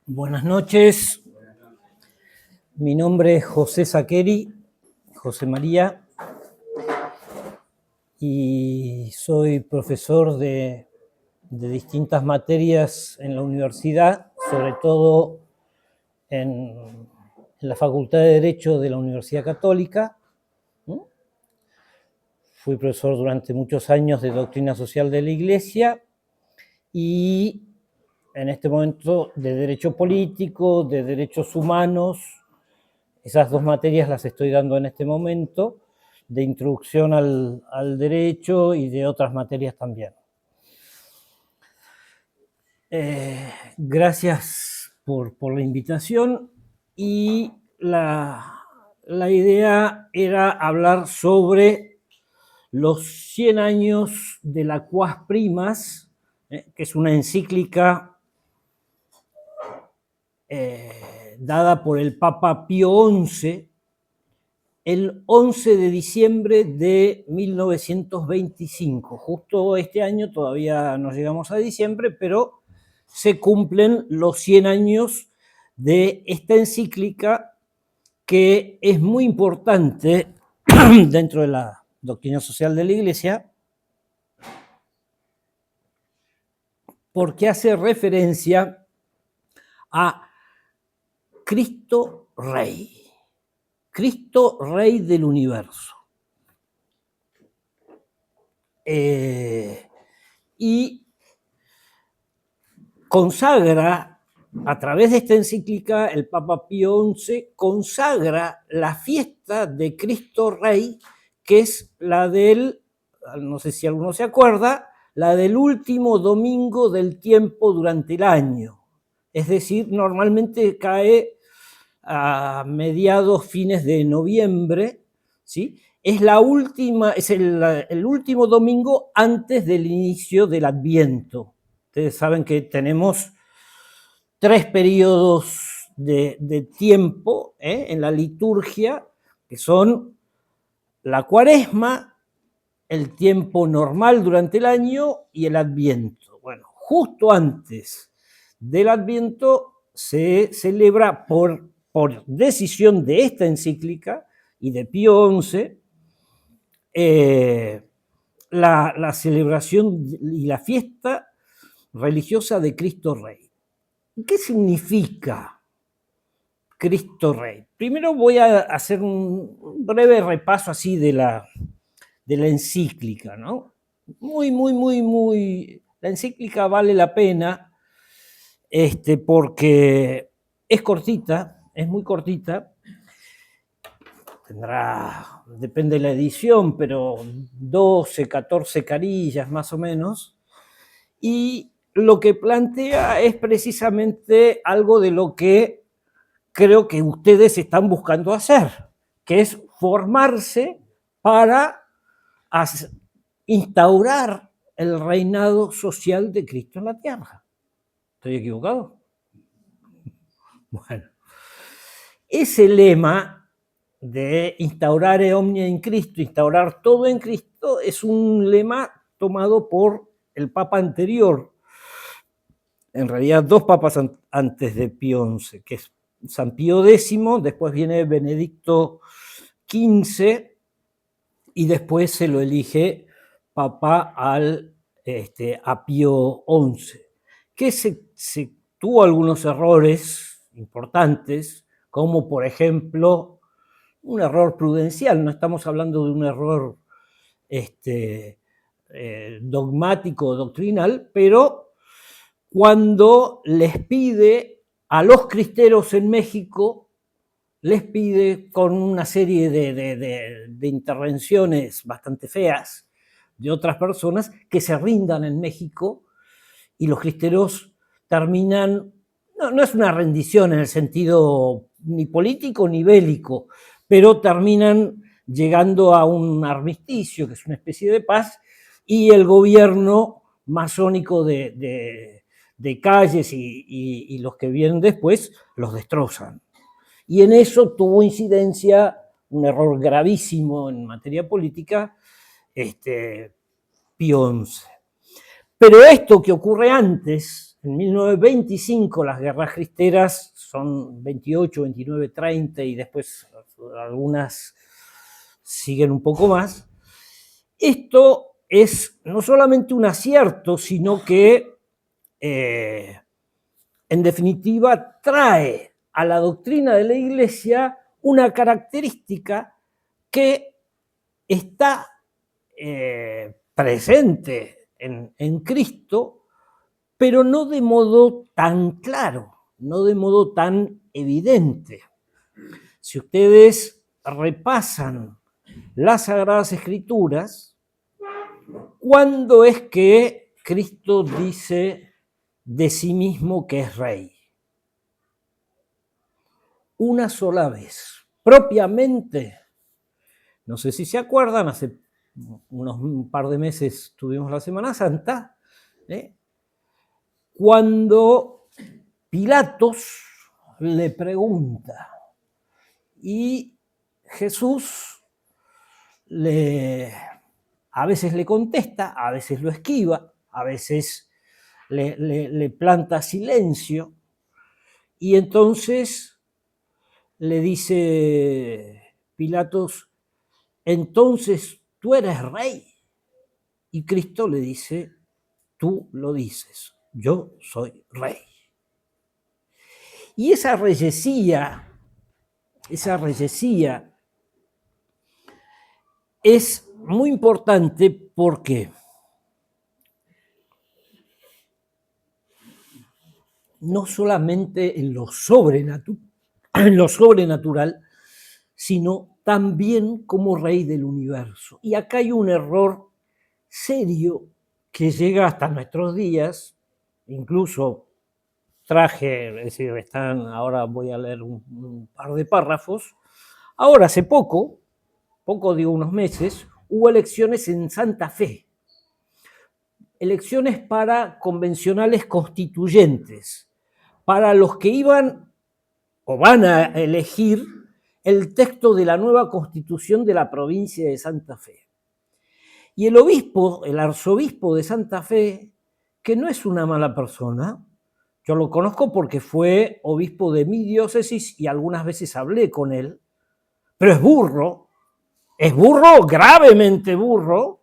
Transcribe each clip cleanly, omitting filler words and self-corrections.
Buenas noches, mi nombre es José Saqueri, José María, y soy profesor de distintas materias en la universidad, sobre todo en la Facultad de Derecho de la Universidad Católica. Fui profesor durante muchos años de Doctrina Social de la Iglesia y en este momento de Derecho Político, de Derechos Humanos. Esas dos materias las estoy dando en este momento, de introducción al derecho y de otras materias también. Gracias por la invitación, y la idea era hablar sobre los 100 años de la Quas Primas, que es una encíclica dada por el Papa Pío XI el 11 de diciembre de 1925. Justo este año, todavía no llegamos a diciembre, pero se cumplen los 100 años de esta encíclica, que es muy importante dentro de la doctrina social de la Iglesia, porque hace referencia a Cristo Rey. Cristo Rey del universo. Y consagra, a través de esta encíclica, el Papa Pío XI consagra la fiesta de Cristo Rey, que es la del, no sé si alguno se acuerda, la del último domingo del tiempo durante el año. Es decir, normalmente cae a mediados, fines de noviembre, ¿sí? Es el último domingo antes del inicio del Adviento. Ustedes saben que tenemos 3 periodos de tiempo en la liturgia, que son la Cuaresma, el tiempo normal durante el año y el Adviento. Bueno, justo antes del Adviento se celebra por decisión de esta encíclica y de Pío XI, la celebración y la fiesta religiosa de Cristo Rey. ¿Qué significa Cristo Rey? Primero voy a hacer un breve repaso así de la encíclica, ¿no? La encíclica vale la pena, porque es cortita, es muy cortita, tendrá, depende de la edición, pero 12, 14 carillas más o menos, y lo que plantea es precisamente algo de lo que creo que ustedes están buscando hacer, que es formarse para instaurar el reinado social de Cristo en la tierra. ¿Estoy equivocado? Bueno, ese lema de instaurare omnia in Cristo, instaurar todo en Cristo, es un lema tomado por el Papa anterior, en realidad 2 papas antes de Pío XI, que es San Pío X, después viene Benedicto XV, y después se lo elige Papa a Pío XI, que se tuvo algunos errores importantes, como por ejemplo un error prudencial. No estamos hablando de un error dogmático o doctrinal, pero cuando les pide a los cristeros en México, les pide, con una serie de intervenciones bastante feas de otras personas, que se rindan en México, y los cristeros terminan, no es una rendición en el sentido ni político ni bélico, pero terminan llegando a un armisticio, que es una especie de paz, y el gobierno masónico de Calles y los que vienen después los destrozan. Y en eso tuvo incidencia un error gravísimo en materia política, Pío XI. Pero esto que ocurre antes, en 1925, las guerras cristeras son 28, 29, 30 y después algunas siguen un poco más. Esto es no solamente un acierto, sino que en definitiva trae a la doctrina de la Iglesia una característica que está presente en Cristo, pero no de modo tan claro, no de modo tan evidente. Si ustedes repasan las Sagradas Escrituras, ¿cuándo es que Cristo dice de sí mismo que es rey? Una sola vez. Propiamente, no sé si se acuerdan, hace un par de meses tuvimos la Semana Santa, cuando Pilatos le pregunta y Jesús a veces le contesta, a veces lo esquiva, a veces le planta silencio, y entonces le dice Pilatos, entonces tú eres rey. Y Cristo le dice, tú lo dices, yo soy rey. Y esa reyesía es muy importante porque no solamente en lo sobrenatural, sino también como rey del universo. Y acá hay un error serio que llega hasta nuestros días, incluso traje, es decir, ahora voy a leer un par de párrafos. Ahora, hace poco digo unos meses, hubo elecciones en Santa Fe, elecciones para convencionales constituyentes, para los que iban o van a elegir el texto de la nueva constitución de la provincia de Santa Fe. Y el arzobispo de Santa Fe, que no es una mala persona, yo lo conozco porque fue obispo de mi diócesis y algunas veces hablé con él, pero es burro, gravemente burro.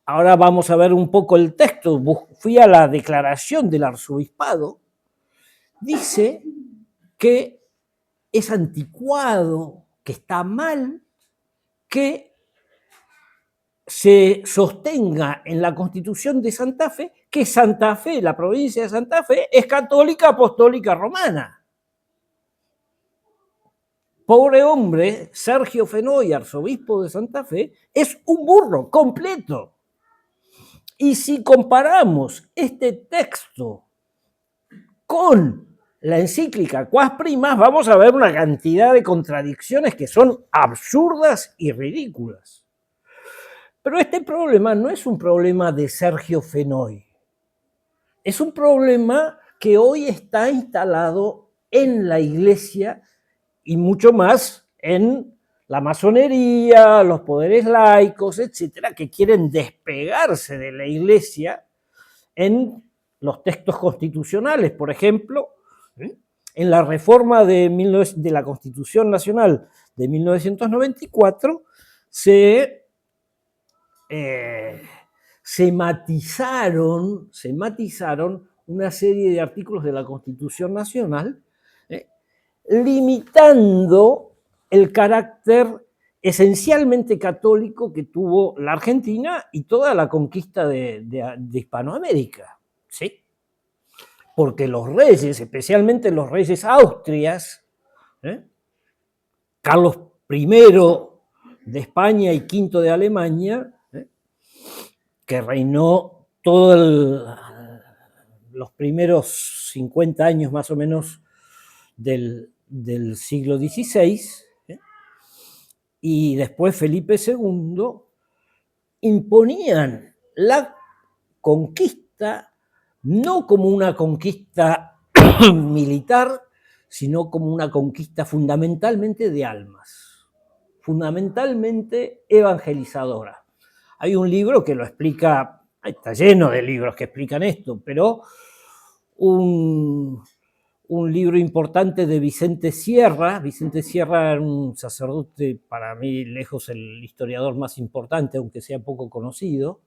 Ahora vamos a ver un poco el texto. Fui a la declaración del arzobispado. Dice que es anticuado, que está mal, que se sostenga en la Constitución de Santa Fe que Santa Fe, la provincia de Santa Fe, es católica, apostólica, romana. Pobre hombre, Sergio Fenoy, arzobispo de Santa Fe, es un burro completo. Y si comparamos este texto con la encíclica Quas Primas, vamos a ver una cantidad de contradicciones que son absurdas y ridículas. Pero este problema no es un problema de Sergio Fenoy. Es un problema que hoy está instalado en la Iglesia y mucho más en la masonería, los poderes laicos, etcétera, que quieren despegarse de la Iglesia en los textos constitucionales. Por ejemplo, en la reforma de la Constitución Nacional de 1994 se matizaron una serie de artículos de la Constitución Nacional, limitando el carácter esencialmente católico que tuvo la Argentina y toda la conquista de Hispanoamérica, ¿sí? Porque los reyes, especialmente los reyes austrias, Carlos I de España y V de Alemania, que reinó todos los primeros 50 años más o menos del siglo XVI, y después Felipe II, imponían la conquista no como una conquista militar, sino como una conquista fundamentalmente de almas, fundamentalmente evangelizadora. Hay un libro que lo explica Está lleno de libros que explican esto, pero un libro importante de Vicente Sierra. Vicente Sierra era un sacerdote, para mí, lejos el historiador más importante, aunque sea poco conocido,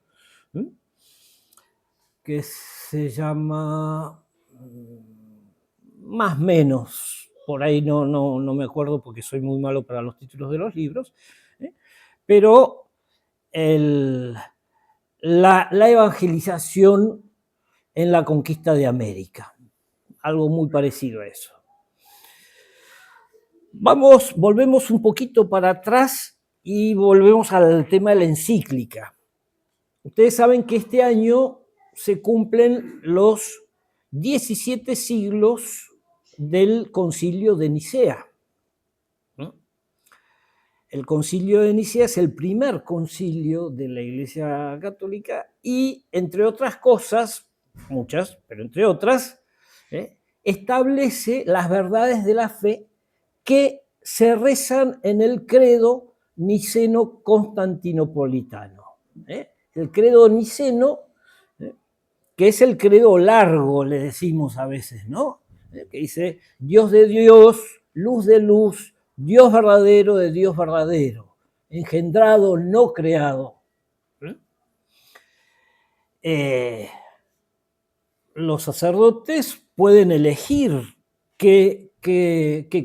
que se llama Más Menos. Por ahí no me acuerdo porque soy muy malo para los títulos de los libros, pero la evangelización en la conquista de América. Algo muy parecido a eso. Volvemos un poquito para atrás y volvemos al tema de la encíclica. Ustedes saben que este año se cumplen los 17 siglos del Concilio de Nicea. El Concilio de Nicea es el primer concilio de la Iglesia Católica y, entre otras cosas, muchas, pero entre otras, establece las verdades de la fe que se rezan en el credo niceno-constantinopolitano. El credo niceno, que es el credo largo, le decimos a veces, ¿no? Que dice, Dios de Dios, luz de luz, Dios verdadero de Dios verdadero, engendrado, no creado. Los sacerdotes pueden elegir qué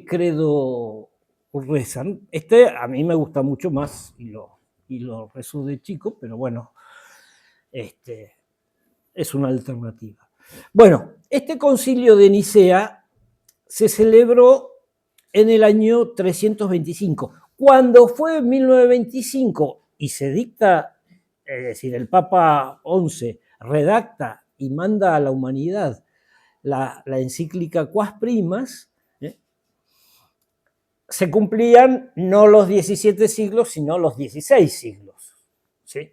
credo rezan. A mí me gusta mucho más y lo rezo de chico, pero bueno, es una alternativa. Bueno, este concilio de Nicea se celebró en el año 325. Cuando fue en 1925 y se dicta, es decir, el Papa XI redacta y manda a la humanidad la encíclica Quas Primas, se cumplían no los 17 siglos, sino los 16 siglos. ¿Sí?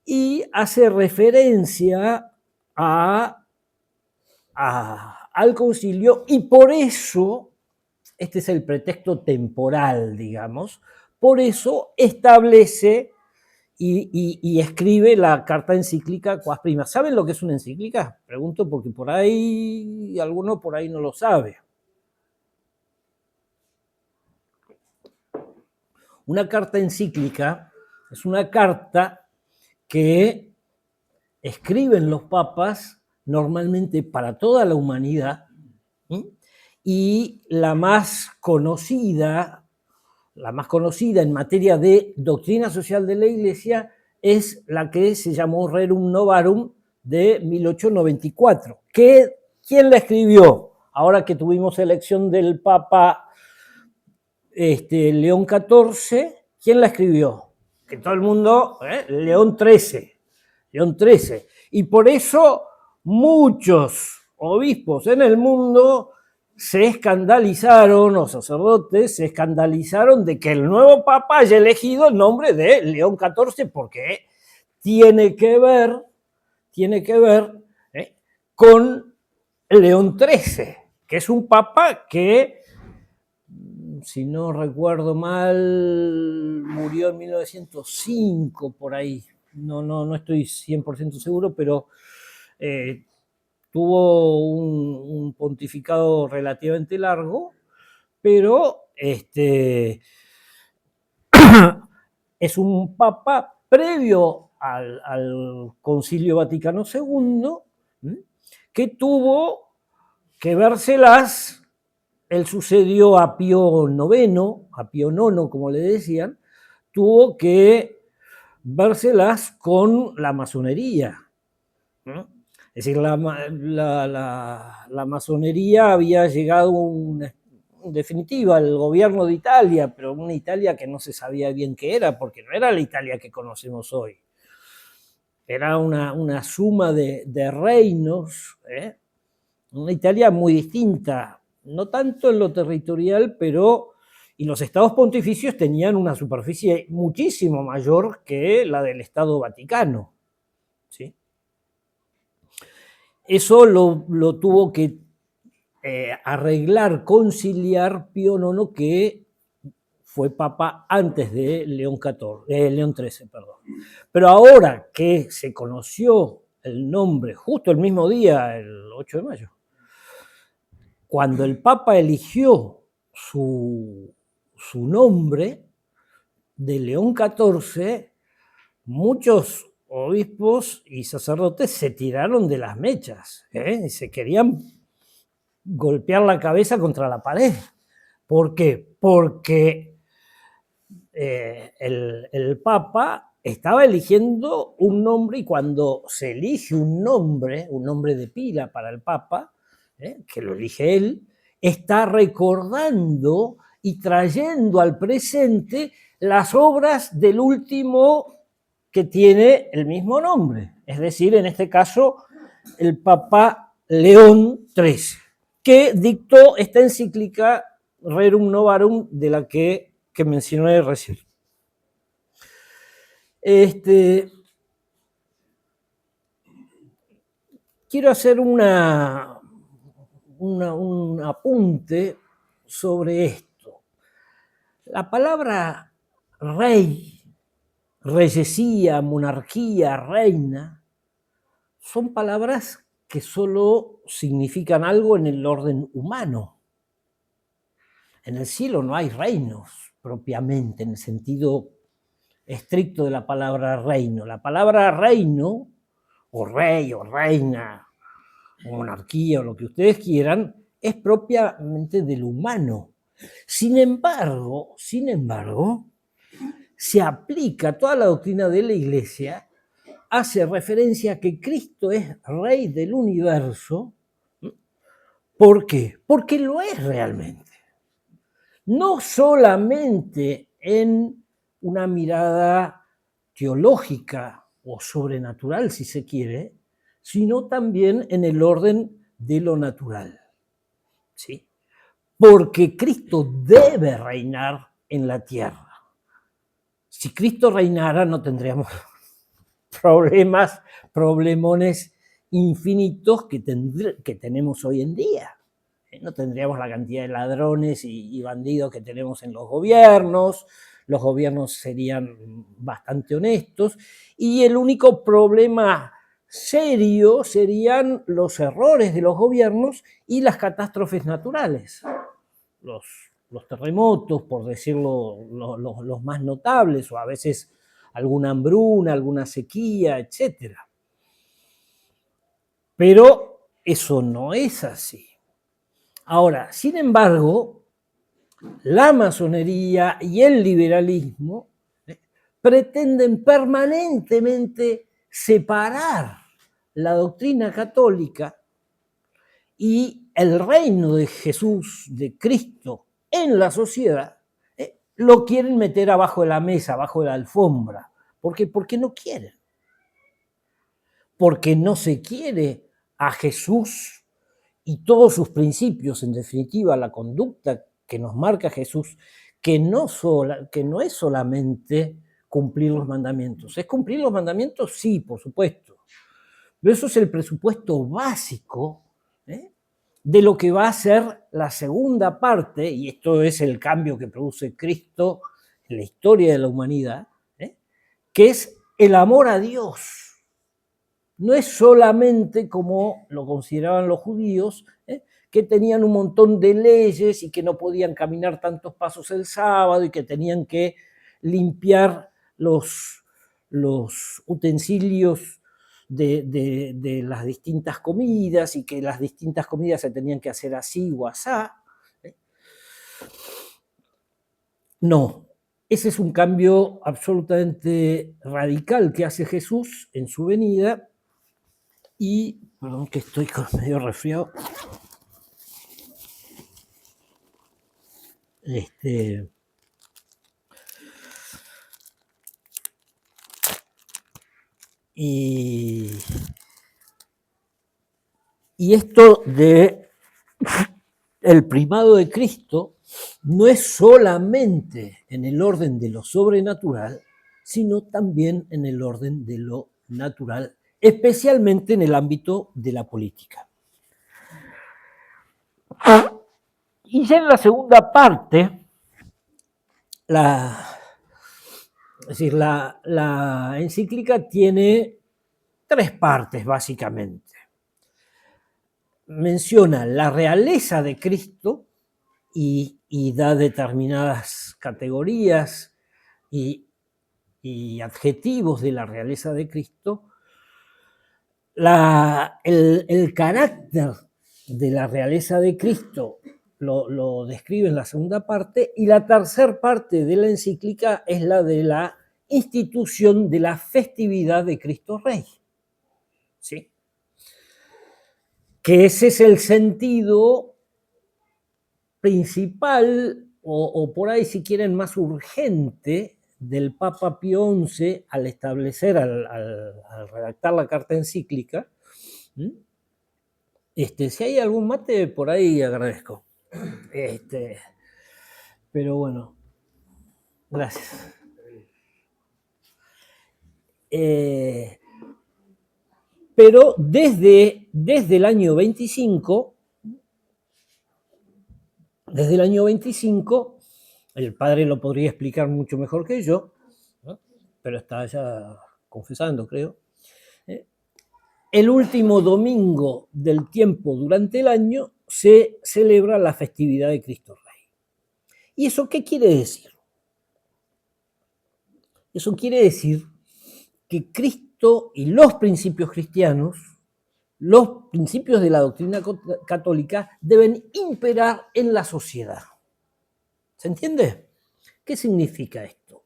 Y hace referencia al concilio, y por eso, este es el pretexto temporal, digamos, por eso establece y escribe la carta encíclica Quas Primas. ¿Saben lo que es una encíclica? Pregunto porque por ahí, alguno por ahí no lo sabe. Una carta encíclica es una carta que escriben los papas normalmente para toda la humanidad, y la más conocida en materia de doctrina social de la Iglesia es la que se llamó Rerum Novarum de 1894. ¿Quién la escribió? Ahora que tuvimos elección del Papa León XIV, ¿quién la escribió? Que todo el mundo, León XIII. Y por eso muchos obispos en el mundo se escandalizaron, los sacerdotes se escandalizaron de que el nuevo papa haya elegido el nombre de León XIV, porque tiene que ver con León XIII, que es un papa que, si no recuerdo mal, murió en 1905, por ahí. No estoy 100% seguro, pero tuvo un pontificado relativamente largo, pero es un papa previo al Concilio Vaticano II, que tuvo que vérselas. Él sucedió a Pío IX, como le decían, tuvo que vérselas con la masonería. Es decir, la masonería había llegado, en definitiva, al gobierno de Italia, pero una Italia que no se sabía bien qué era, porque no era la Italia que conocemos hoy. Era una suma de reinos, una Italia muy distinta, no tanto en lo territorial, pero y los estados pontificios tenían una superficie muchísimo mayor que la del Estado Vaticano. ¿Sí? Eso lo tuvo que arreglar, conciliar Pío IX, que fue papa antes de León XIII, León XIII, perdón. Pero ahora que se conoció el nombre, justo el mismo día, el 8 de mayo, cuando el Papa eligió su nombre de León XIV, muchos obispos y sacerdotes se tiraron de las mechas, y se querían golpear la cabeza contra la pared. ¿Por qué? Porque el Papa estaba eligiendo un nombre, y cuando se elige un nombre de pila para el Papa, que lo elige él, está recordando y trayendo al presente las obras del último que tiene el mismo nombre, es decir, en este caso, el Papa León XIII, que dictó esta encíclica Rerum Novarum de la que mencioné recién. Quiero hacer un apunte sobre esto. La palabra rey, reyesía, monarquía, reina, son palabras que solo significan algo en el orden humano. En el cielo no hay reinos propiamente, en el sentido estricto de la palabra reino. La palabra reino, o rey, o reina, o monarquía, o lo que ustedes quieran, es propiamente del humano. Sin embargo, se aplica toda la doctrina de la Iglesia, hace referencia a que Cristo es Rey del universo. ¿Por qué? Porque lo es realmente. No solamente en una mirada teológica o sobrenatural, si se quiere, sino también en el orden de lo natural. ¿Sí? Porque Cristo debe reinar en la tierra. Si Cristo reinara, no tendríamos problemones infinitos que tenemos hoy en día. No tendríamos la cantidad de ladrones y bandidos que tenemos en los gobiernos serían bastante honestos, y el único problema serio serían los errores de los gobiernos y las catástrofes naturales, los terremotos, por decirlo, los más notables, o a veces alguna hambruna, alguna sequía, etc. Pero eso no es así. Ahora, sin embargo, la masonería y el liberalismo pretenden permanentemente separar la doctrina católica y el reino de Jesús, de Cristo, en la sociedad, lo quieren meter abajo de la mesa, abajo de la alfombra. ¿Por qué? Porque no quieren. Porque no se quiere a Jesús y todos sus principios, en definitiva, la conducta que nos marca Jesús, que no es solamente cumplir los mandamientos. ¿Es cumplir los mandamientos? Sí, por supuesto. Pero eso es el presupuesto básico de lo que va a ser la segunda parte, y esto es el cambio que produce Cristo en la historia de la humanidad, que es el amor a Dios. No es solamente como lo consideraban los judíos, que tenían un montón de leyes y que no podían caminar tantos pasos el sábado y que tenían que limpiar los utensilios de las distintas comidas y que las distintas comidas se tenían que hacer así o asá. No, ese es un cambio absolutamente radical que hace Jesús en su venida. Y, perdón que estoy medio resfriado. Y esto de el primado de Cristo no es solamente en el orden de lo sobrenatural, sino también en el orden de lo natural, especialmente en el ámbito de la política. Y ya en la segunda parte, la Es decir, la encíclica tiene 3 partes, básicamente. Menciona la realeza de Cristo y da determinadas categorías y adjetivos de la realeza de Cristo. El carácter de la realeza de Cristo lo describe en la segunda parte, y la tercera parte de la encíclica es la de la institución de la festividad de Cristo Rey. ¿Sí? Que ese es el sentido principal, o por ahí, si quieren, más urgente del Papa Pío XI al establecer, al redactar la carta encíclica. Si hay algún mate por ahí, agradezco. Pero bueno, gracias. Pero desde el año 25, el padre lo podría explicar mucho mejor que yo, ¿no? Pero está ya confesando, creo. El último domingo del tiempo durante el año se celebra la festividad de Cristo Rey. ¿Y eso qué quiere decir? Eso quiere decir que Cristo y los principios cristianos, los principios de la doctrina católica, deben imperar en la sociedad. ¿Se entiende? ¿Qué significa esto?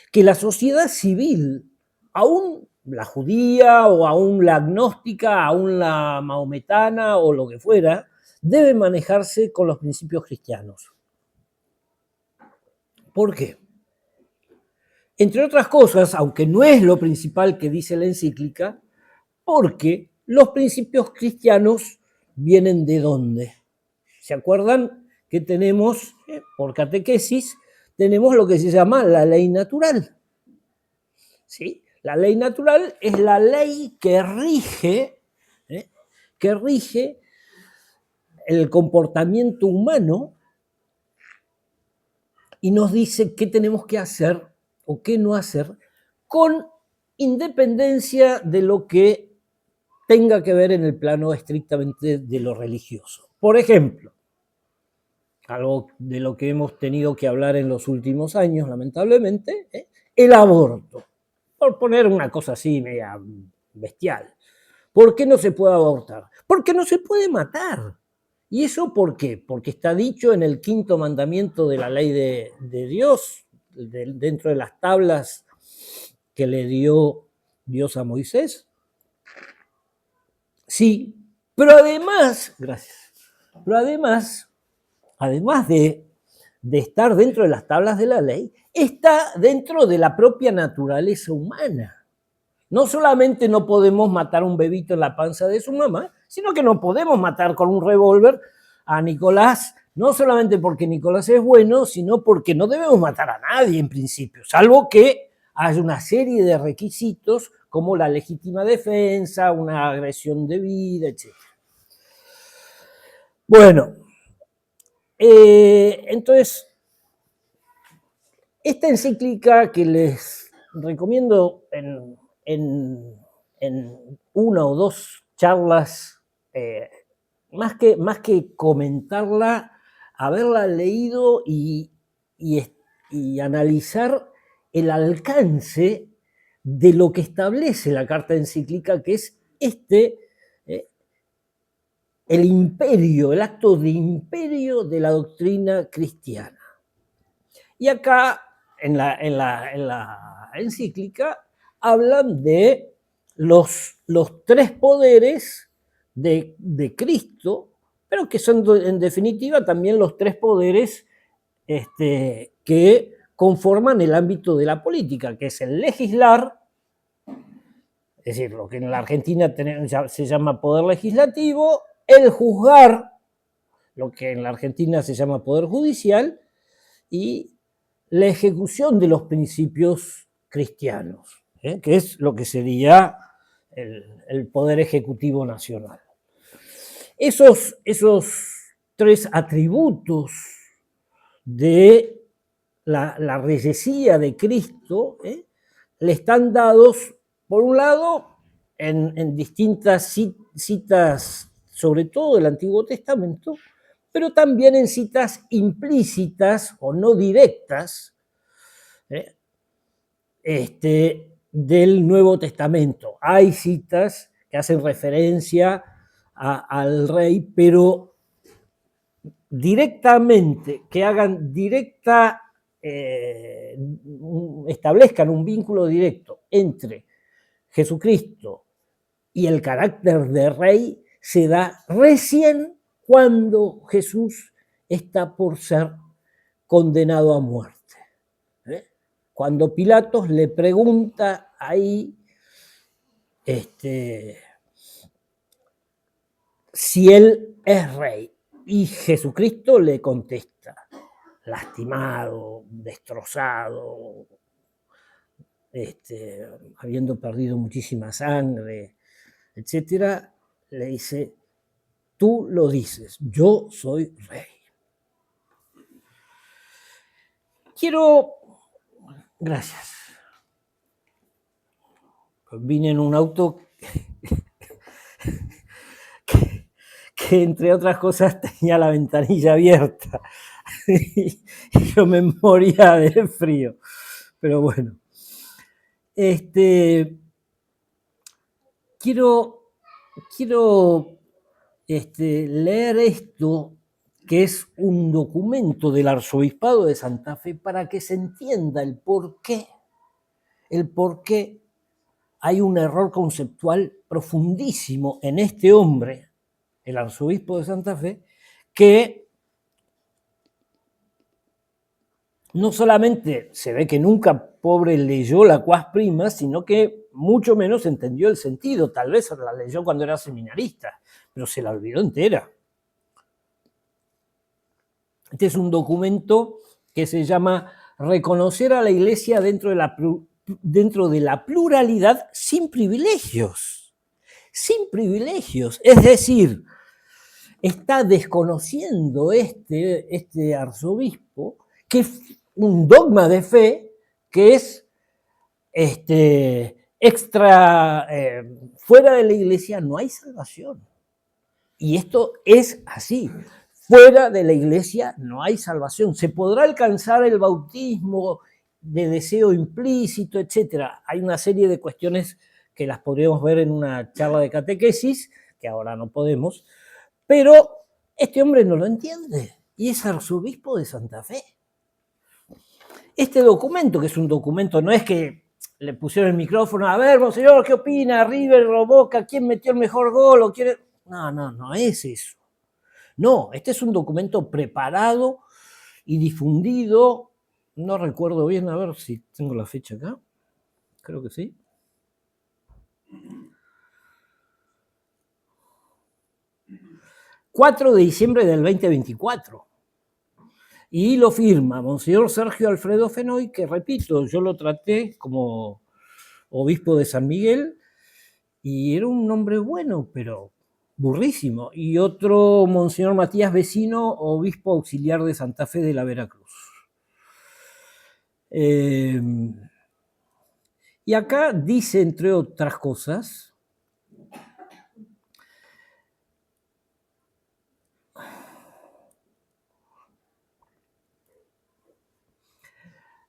Que la sociedad civil, aún la judía o aún la agnóstica, aún la maometana o lo que fuera, debe manejarse con los principios cristianos. ¿Por qué? Entre otras cosas, aunque no es lo principal que dice la encíclica, porque los principios cristianos vienen ¿de dónde? ¿Se acuerdan que tenemos, por catequesis, tenemos lo que se llama la ley natural? ¿Sí? La ley natural es la ley que rige el comportamiento humano y nos dice qué tenemos que hacer o qué no hacer, con independencia de lo que tenga que ver en el plano estrictamente de lo religioso. Por ejemplo, algo de lo que hemos tenido que hablar en los últimos años, lamentablemente, el aborto. Por poner una cosa así media bestial. ¿Por qué no se puede abortar? Porque no se puede matar. ¿Y eso por qué? Porque está dicho en el 5º mandamiento de la ley de Dios, dentro de las tablas que le dio Dios a Moisés. Sí, pero además, además de estar dentro de las tablas de la ley, está dentro de la propia naturaleza humana. No solamente no podemos matar a un bebito en la panza de su mamá, sino que no podemos matar con un revólver a Nicolás, no solamente porque Nicolás es bueno, sino porque no debemos matar a nadie en principio, salvo que haya una serie de requisitos como la legítima defensa, una agresión debida, etc. Bueno, entonces, esta encíclica que les recomiendo en una o dos charlas, más que comentarla, haberla leído y analizar el alcance de lo que establece la carta encíclica, que es el imperio, el acto de imperio de la doctrina cristiana. Y acá, en la encíclica, hablan de los 3 poderes de Cristo, pero que son en definitiva también los 3 poderes que conforman el ámbito de la política, que es el legislar, es decir, lo que en la Argentina se llama poder legislativo, el juzgar, lo que en la Argentina se llama poder judicial, y la ejecución de los principios cristianos, que es lo que sería el poder ejecutivo nacional. Esos 3 atributos de la reyesía de Cristo le están dados, por un lado, en distintas citas, sobre todo del Antiguo Testamento, pero también en citas implícitas o no directas del Nuevo Testamento. Hay citas que hacen referencia al rey, pero directamente, que hagan establezcan un vínculo directo entre Jesucristo y el carácter de rey, se da recién cuando Jesús está por ser condenado a muerte. Cuando Pilatos le pregunta ahí si él es rey, y Jesucristo le contesta, lastimado, destrozado, habiendo perdido muchísima sangre, etcétera, le dice, tú lo dices, yo soy rey. Gracias. Vine en un auto que entre otras cosas tenía la ventanilla abierta y yo me moría de frío, pero bueno. Quiero leer esto, que es un documento del Arzobispado de Santa Fe, para que se entienda el por qué hay un error conceptual profundísimo en este hombre, el arzobispo de Santa Fe, que no solamente se ve que nunca, pobre, leyó la Quas Prima, sino que mucho menos entendió el sentido. Tal vez la leyó cuando era seminarista, pero se la olvidó entera. Este es un documento que se llama Reconocer a la Iglesia dentro de la pluralidad sin privilegios. Sin privilegios. Es decir, está desconociendo este arzobispo que es un dogma de fe que es fuera de la Iglesia no hay salvación. Y esto es así. Fuera de la Iglesia no hay salvación. Se podrá alcanzar el bautismo de deseo implícito, etc. Hay una serie de cuestiones que las podríamos ver en una charla de catequesis, que ahora no podemos, pero este hombre no lo entiende y es arzobispo de Santa Fe. Este documento, que es un documento, no es que le pusieron el micrófono, a ver, monseñor, ¿qué opina? River o Boca, ¿quién metió el mejor gol? ¿O quiere? No es eso. No, este es un documento preparado y difundido, no recuerdo bien, a ver si tengo la fecha acá, creo que sí. ...4 de diciembre del 2024. Y lo firma monseñor Sergio Alfredo Fenoy, que repito, yo lo traté como obispo de San Miguel, y era un hombre bueno, pero burrísimo. Y otro, monseñor Matías Vecino, obispo auxiliar de Santa Fe de la Veracruz. Y acá dice, entre otras cosas,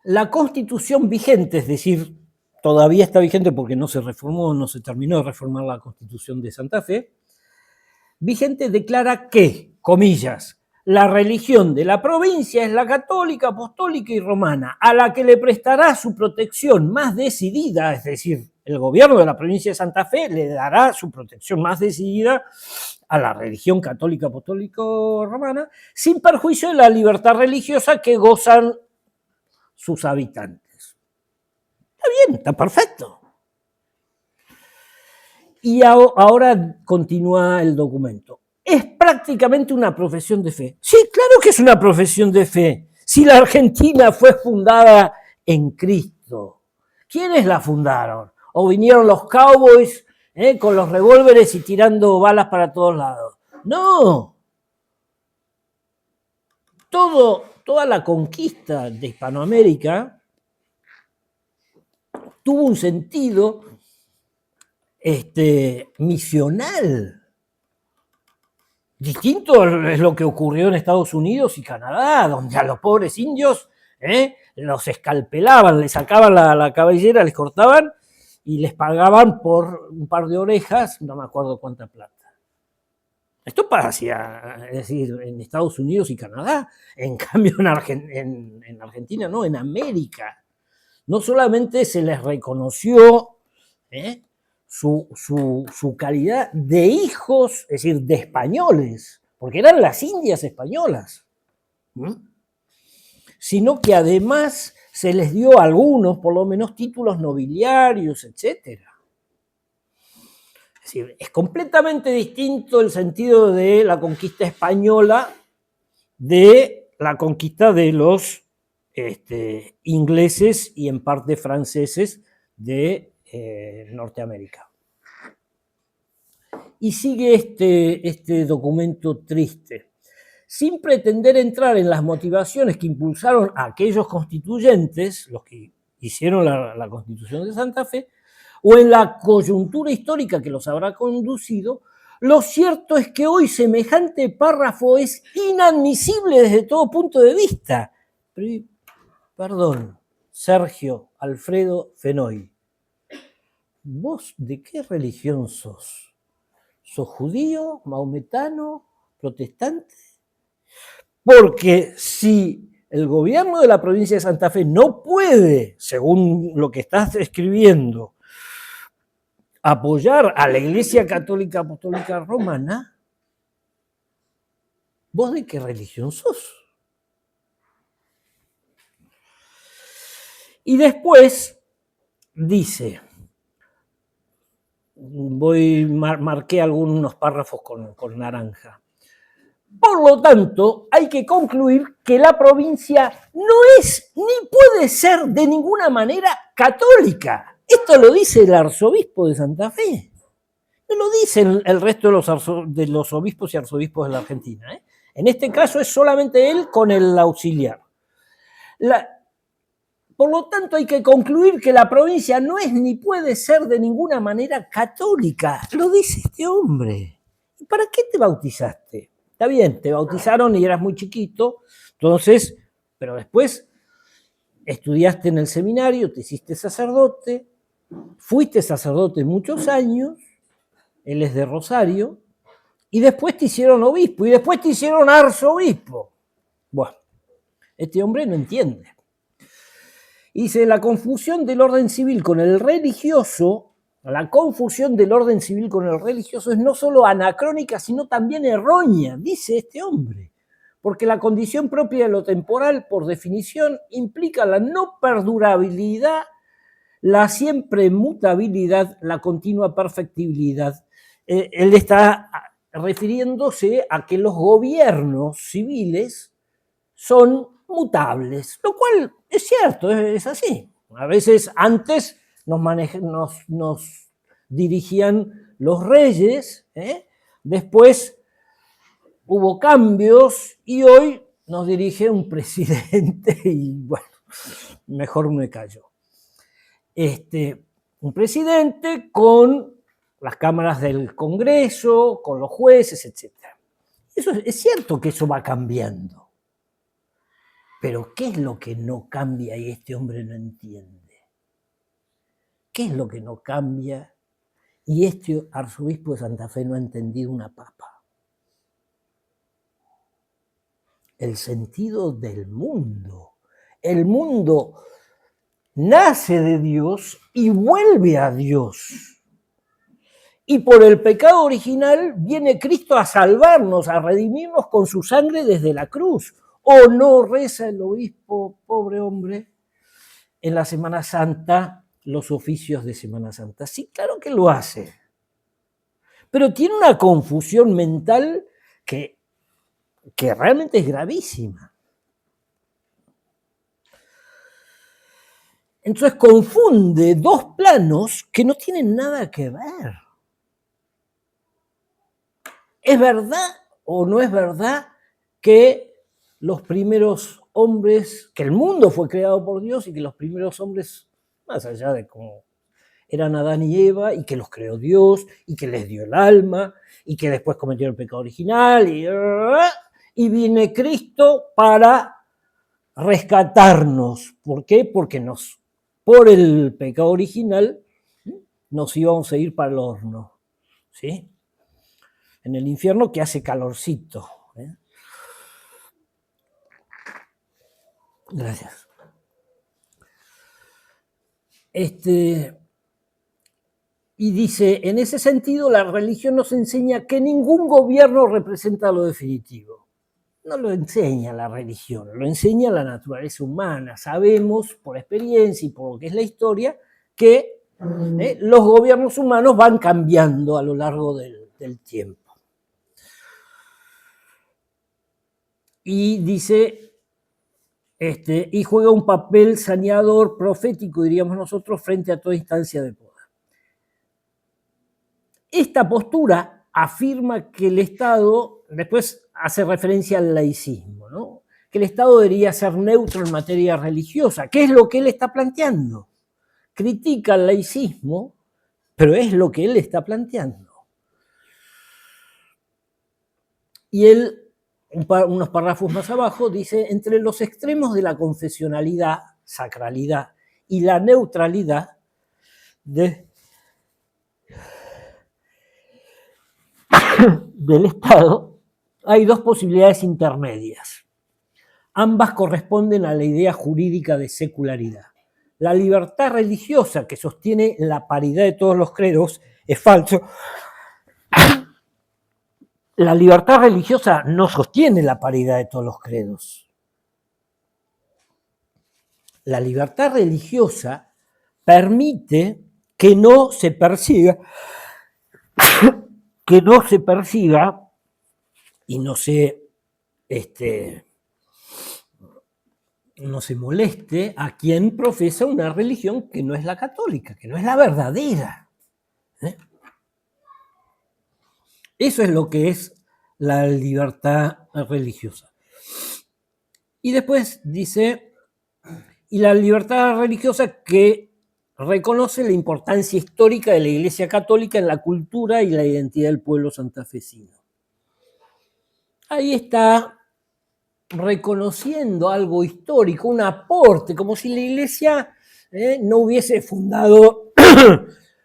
la Constitución vigente, es decir, todavía está vigente porque no se reformó, no se terminó de reformar la Constitución de Santa Fe, vigente declara que, comillas, la religión de la provincia es la católica, apostólica y romana, a la que le prestará su protección más decidida, es decir, el gobierno de la provincia de Santa Fe le dará su protección más decidida a la religión católica, apostólica o romana, sin perjuicio de la libertad religiosa que gozan sus habitantes. Está bien, está perfecto. Y ahora continúa el documento. Es prácticamente una profesión de fe. Sí, claro que es una profesión de fe. Si la Argentina fue fundada en Cristo, ¿quiénes la fundaron? ¿O vinieron los cowboys con los revólveres y tirando balas para todos lados? No. Toda la conquista de Hispanoamérica tuvo un sentido misional. Distinto es lo que ocurrió en Estados Unidos y Canadá, donde a los pobres indios los escalpelaban, les sacaban la cabellera, les cortaban y les pagaban por un par de orejas, no me acuerdo cuánta plata. Esto pasa, es decir, en Estados Unidos y Canadá. En cambio, en Argentina no, en América. No solamente se les reconoció su calidad de hijos, es decir, de españoles, porque eran las Indias españolas, sino que además se les dio a algunos, por lo menos, títulos nobiliarios, etc. Es decir, es completamente distinto el sentido de la conquista española de la conquista de los ingleses y en parte franceses de Norteamérica. Y sigue este documento triste. Sin pretender entrar en las motivaciones que impulsaron a aquellos constituyentes, los que hicieron la Constitución de Santa Fe, o en la coyuntura histórica que los habrá conducido, lo cierto es que hoy semejante párrafo es inadmisible desde todo punto de vista. Perdón, Sergio Alfredo Fenoy, ¿vos de qué religión sos? ¿Sos judío, maometano, protestante? Porque si el gobierno de la provincia de Santa Fe no puede, según lo que estás escribiendo, apoyar a la Iglesia Católica Apostólica Romana, ¿vos de qué religión sos? Y después dice, marqué algunos párrafos con naranja. Por lo tanto, hay que concluir que la provincia no es ni puede ser de ninguna manera católica. Esto lo dice el arzobispo de Santa Fe. No lo dicen el resto de los obispos y arzobispos de la Argentina. En este caso es solamente él con el auxiliar. Por lo tanto, hay que concluir que la provincia no es ni puede ser de ninguna manera católica. Lo dice este hombre. ¿Y para qué te bautizaste? Está bien, te bautizaron y eras muy chiquito, entonces, pero después estudiaste en el seminario, te hiciste sacerdote, fuiste sacerdote muchos años, él es de Rosario, y después te hicieron obispo, y después te hicieron arzobispo. Bueno, este hombre no entiende. Dice, la confusión del orden civil con el religioso, la confusión del orden civil con el religioso es no solo anacrónica, sino también errónea, dice este hombre, porque la condición propia de lo temporal, por definición, implica la no perdurabilidad, la siempre mutabilidad, la continua perfectibilidad. Él está refiriéndose a que los gobiernos civiles son mutables, lo cual es cierto, es así. A veces antes nos dirigían los reyes, después hubo cambios y hoy nos dirige un presidente y bueno, mejor me callo. Un presidente con las cámaras del Congreso, con los jueces, etc. Eso es cierto que eso va cambiando. Pero ¿qué es lo que no cambia y este hombre no entiende? ¿Qué es lo que no cambia y este arzobispo de Santa Fe no ha entendido una papa? El sentido del mundo. El mundo nace de Dios y vuelve a Dios. Y por el pecado original viene Cristo a salvarnos, a redimirnos con su sangre desde la cruz. ¿O no reza el obispo, pobre hombre, en la Semana Santa, los oficios de Semana Santa? Sí, claro que lo hace. Pero tiene una confusión mental que realmente es gravísima. Entonces confunde dos planos que no tienen nada que ver. ¿Es verdad o no es verdad que los primeros hombres, que el mundo fue creado por Dios y que los primeros hombres más allá de cómo eran Adán y Eva, y que los creó Dios, y que les dio el alma, y que después cometieron el pecado original, y viene Cristo para rescatarnos. ¿Por qué? Porque por el pecado original nos íbamos a ir para el horno, ¿sí? En el infierno que hace calorcito. Gracias. Y dice, en ese sentido, la religión nos enseña que ningún gobierno representa lo definitivo. No lo enseña la religión, lo enseña la naturaleza humana. Sabemos, por experiencia y por lo que es la historia, que los gobiernos humanos van cambiando a lo largo del tiempo. Y dice, y juega un papel saneador, profético, diríamos nosotros, frente a toda instancia de poder. Esta postura afirma que el Estado, después hace referencia al laicismo, ¿no? Que el Estado debería ser neutro en materia religiosa, que es lo que él está planteando. Critica el laicismo, pero es lo que él está planteando. Y él, unos párrafos más abajo, dice, entre los extremos de la confesionalidad, sacralidad, y la neutralidad del Estado, hay dos posibilidades intermedias. Ambas corresponden a la idea jurídica de secularidad. La libertad religiosa, que sostiene la paridad de todos los credos, es falso. La libertad religiosa no sostiene la paridad de todos los credos. La libertad religiosa permite que no se persiga y no se moleste a quien profesa una religión que no es la católica, que no es la verdadera. Eso es lo que es la libertad religiosa. Y después dice, y la libertad religiosa que reconoce la importancia histórica de la Iglesia Católica en la cultura y la identidad del pueblo santafesino. Ahí está reconociendo algo histórico, un aporte, como si la Iglesia no hubiese fundado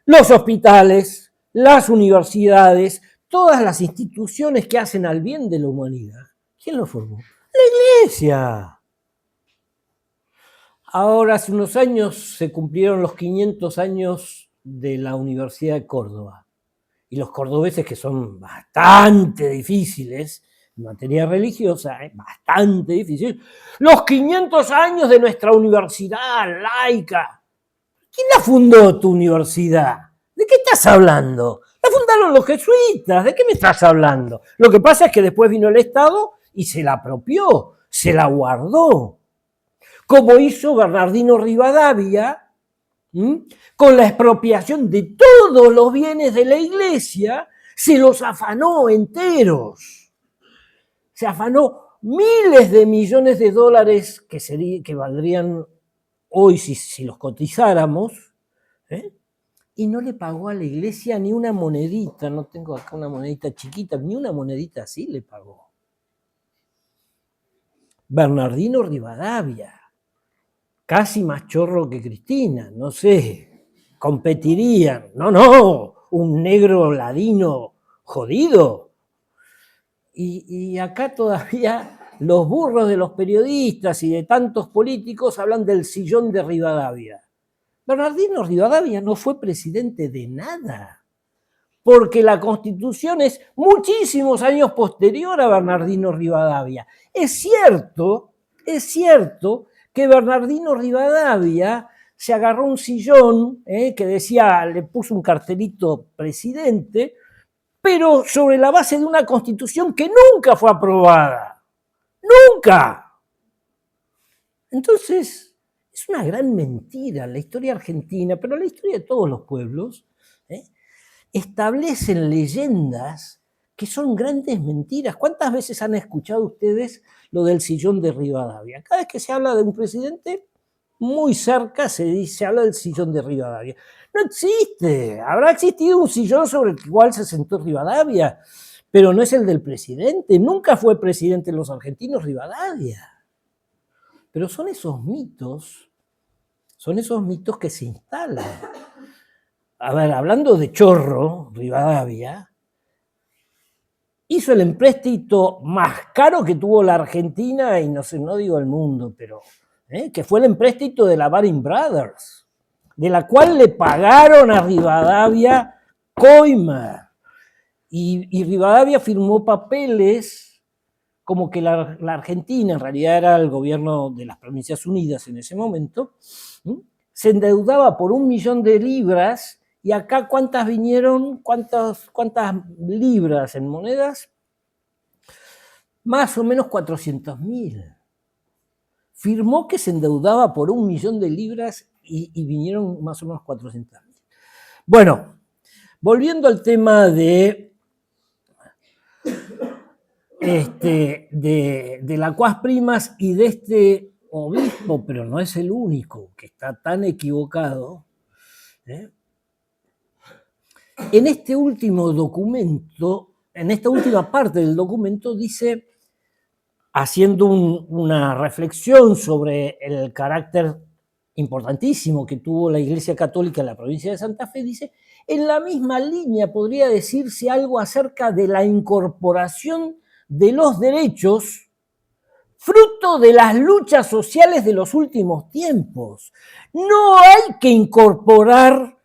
los hospitales, las universidades, todas las instituciones que hacen al bien de la humanidad. ¿Quién lo formó? La Iglesia. Ahora, hace unos años se cumplieron los 500 años de la Universidad de Córdoba. Y los cordobeses, que son bastante difíciles en materia religiosa, bastante difíciles, los 500 años de nuestra universidad laica. ¿Quién la fundó tu universidad? ¿De qué estás hablando? La fundaron los jesuitas. ¿De qué me estás hablando? Lo que pasa es que después vino el Estado y se la apropió, se la guardó. Como hizo Bernardino Rivadavia, con la expropiación de todos los bienes de la Iglesia, se los afanó enteros. Se afanó miles de millones de dólares que valdrían hoy si los cotizáramos, y no le pagó a la Iglesia ni una monedita. No tengo acá una monedita chiquita, ni una monedita así le pagó. Bernardino Rivadavia, casi más chorro que Cristina, no sé, competirían. No, un negro ladino jodido. Y acá todavía los burros de los periodistas y de tantos políticos hablan del sillón de Rivadavia. Bernardino Rivadavia no fue presidente de nada, porque la Constitución es muchísimos años posterior a Bernardino Rivadavia. Es cierto que Bernardino Rivadavia se agarró un sillón que decía, le puso un cartelito presidente, pero sobre la base de una Constitución que nunca fue aprobada. ¡Nunca! Entonces, es una gran mentira la historia argentina, pero la historia de todos los pueblos, establecen leyendas que son grandes mentiras. ¿Cuántas veces han escuchado ustedes lo del sillón de Rivadavia? Cada vez que se habla de un presidente, muy cerca se habla del sillón de Rivadavia. No existe. Habrá existido un sillón sobre el cual se sentó Rivadavia, pero no es el del presidente. Nunca fue presidente de los argentinos Rivadavia. Pero son esos mitos que se instalan. A ver, hablando de chorro, Rivadavia hizo el empréstito más caro que tuvo la Argentina, y no sé, no digo el mundo, pero que fue el empréstito de la Baring Brothers, de la cual le pagaron a Rivadavia coima. Y Rivadavia firmó papeles como que la Argentina, en realidad era el gobierno de las Provincias Unidas en ese momento, se endeudaba por 1 millón de libras. ¿Y acá cuántas vinieron? ¿Cuántas libras en monedas? Más o menos 400.000. Firmó que se endeudaba por 1 millón de libras y vinieron más o menos 400.000. Bueno, volviendo al tema de las cuas primas y de este obispo, pero no es el único que está tan equivocado, en este último documento, en esta última parte del documento dice, haciendo una reflexión sobre el carácter importantísimo que tuvo la Iglesia Católica en la provincia de Santa Fe, dice, en la misma línea podría decirse algo acerca de la incorporación de los derechos fruto de las luchas sociales de los últimos tiempos. No hay que incorporar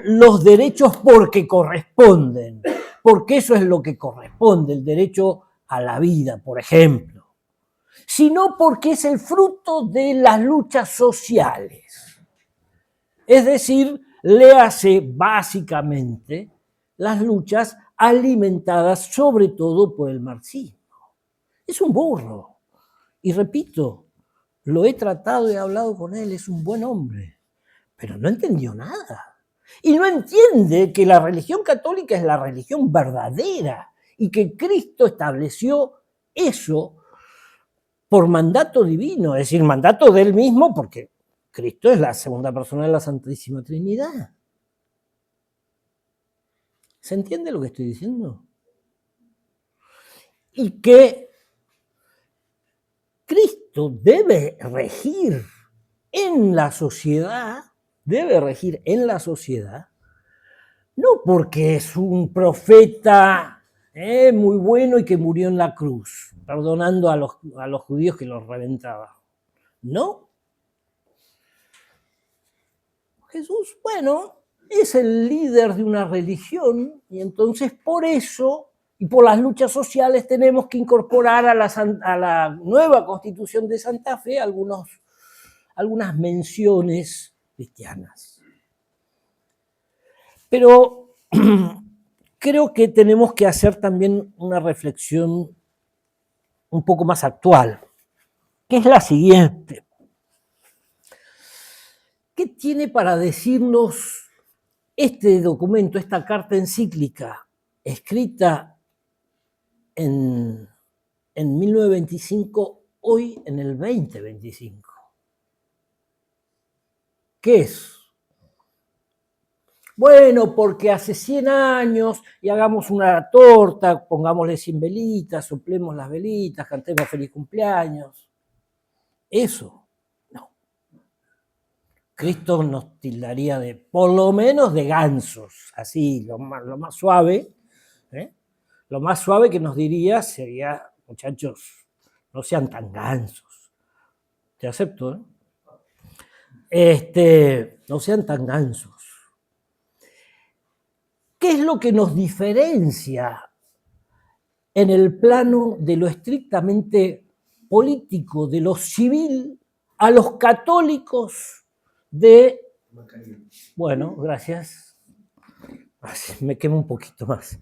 los derechos porque corresponden, porque eso es lo que corresponde, el derecho a la vida, por ejemplo, sino porque es el fruto de las luchas sociales. Es decir, léase básicamente las luchas alimentadas sobre todo por el marxismo. Es un burro. Y repito, lo he tratado, he hablado con él, es un buen hombre, pero no entendió nada. Y no entiende que la religión católica es la religión verdadera y que Cristo estableció eso por mandato divino, es decir, mandato de él mismo, porque Cristo es la segunda persona de la Santísima Trinidad. ¿Se entiende lo que estoy diciendo? Y que Cristo debe regir en la sociedad, no porque es un profeta muy bueno y que murió en la cruz, perdonando a los judíos que los reventaba. No. Jesús, bueno, es el líder de una religión y entonces por eso y por las luchas sociales tenemos que incorporar a la nueva Constitución de Santa Fe algunas menciones cristianas. Pero creo que tenemos que hacer también una reflexión un poco más actual, que es la siguiente. ¿Qué tiene para decirnos este documento, esta carta encíclica, escrita en 1925, hoy en el 2025? ¿Qué es? Bueno, porque hace 100 años y hagamos una torta, pongámosle 100 velitas, soplemos las velitas, cantemos feliz cumpleaños. Eso, no. Cristo nos tildaría de, por lo menos, de gansos, así, lo más suave. Lo más suave que nos diría sería, muchachos, no sean tan gansos. Te acepto, no sean tan gansos. ¿Qué es lo que nos diferencia en el plano de lo estrictamente político, de lo civil, a los católicos de... Bueno, gracias. Me quemo un poquito más.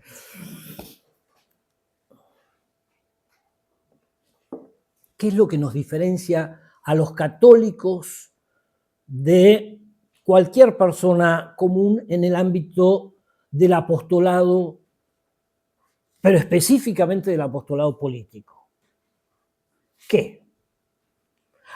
¿Qué es lo que nos diferencia a los católicos de cualquier persona común en el ámbito del apostolado, pero específicamente del apostolado político? ¿Qué?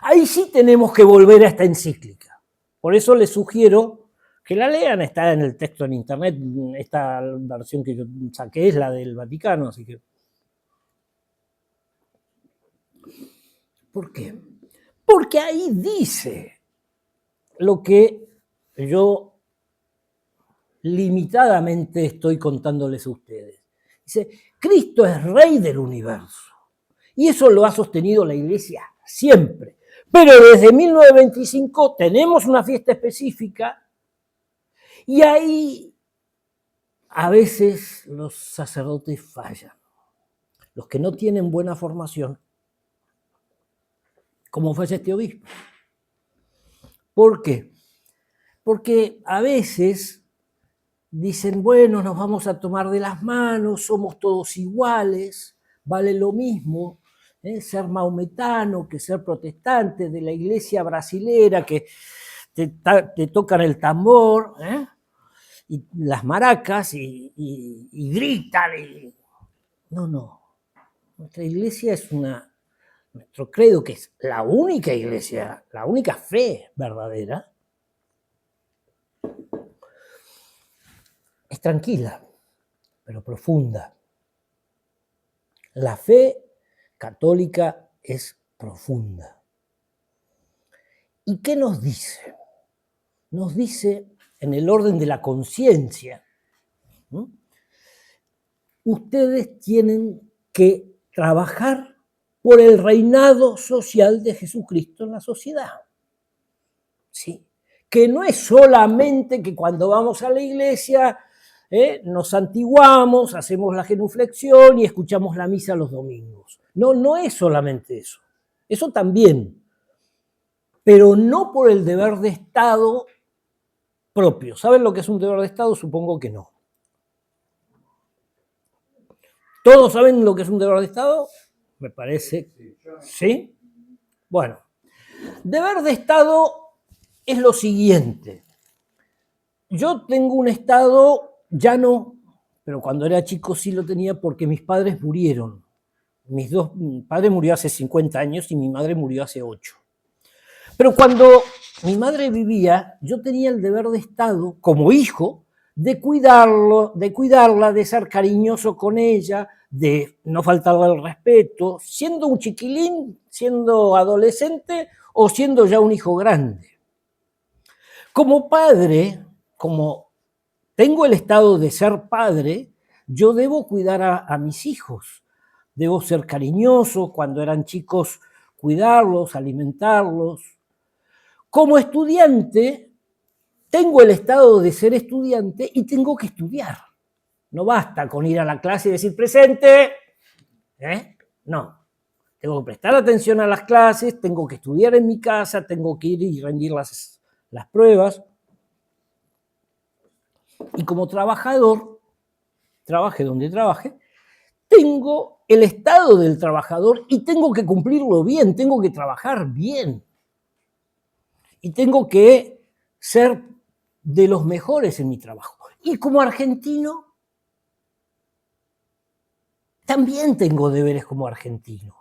Ahí sí tenemos que volver a esta encíclica. Por eso les sugiero que la lean, está en el texto en internet, esta versión que yo saqué es la del Vaticano, así que... ¿Por qué? Porque ahí dice lo que yo limitadamente estoy contándoles a ustedes. Dice, Cristo es Rey del universo. Y eso lo ha sostenido la Iglesia siempre. Pero desde 1925 tenemos una fiesta específica y ahí a veces los sacerdotes fallan. Los que no tienen buena formación, como falla este obispo. ¿Por qué? Porque a veces dicen, bueno, nos vamos a tomar de las manos, somos todos iguales, vale lo mismo ser maometano que ser protestante de la iglesia brasilera, que te tocan el tambor y las maracas y gritan. No. Nuestra iglesia es nuestro credo, que es la única iglesia, la única fe verdadera, es tranquila, pero profunda. La fe católica es profunda. ¿Y qué nos dice? Nos dice, en el orden de la conciencia, ustedes tienen que trabajar por el reinado social de Jesucristo en la sociedad. ¿Sí? Que no es solamente que cuando vamos a la iglesia nos santiguamos, hacemos la genuflexión y escuchamos la misa los domingos. No es solamente eso. Eso también. Pero no por el deber de Estado propio. ¿Saben lo que es un deber de Estado? Supongo que no. ¿Todos saben lo que es un deber de Estado? Me parece. ¿Sí? Bueno. Deber de Estado es lo siguiente. Yo tengo un estado, ya no, pero cuando era chico sí lo tenía porque mis padres murieron. Mi padre murió hace 50 años y mi madre murió hace 8. Pero cuando mi madre vivía, yo tenía el deber de Estado, como hijo, de cuidarla, de ser cariñoso con ella, de no faltarle el respeto, siendo un chiquilín, siendo adolescente o siendo ya un hijo grande. Como padre, como tengo el estado de ser padre, yo debo cuidar a mis hijos. Debo ser cariñoso, cuando eran chicos, cuidarlos, alimentarlos. Como estudiante, tengo el estado de ser estudiante y tengo que estudiar. No basta con ir a la clase y decir presente. No. Tengo que prestar atención a las clases, tengo que estudiar en mi casa, tengo que ir y rendir las pruebas. Y como trabajador, trabaje donde trabaje, tengo el estado del trabajador y tengo que cumplirlo bien, tengo que trabajar bien. Y tengo que ser de los mejores en mi trabajo. Y como argentino, también tengo deberes como argentino,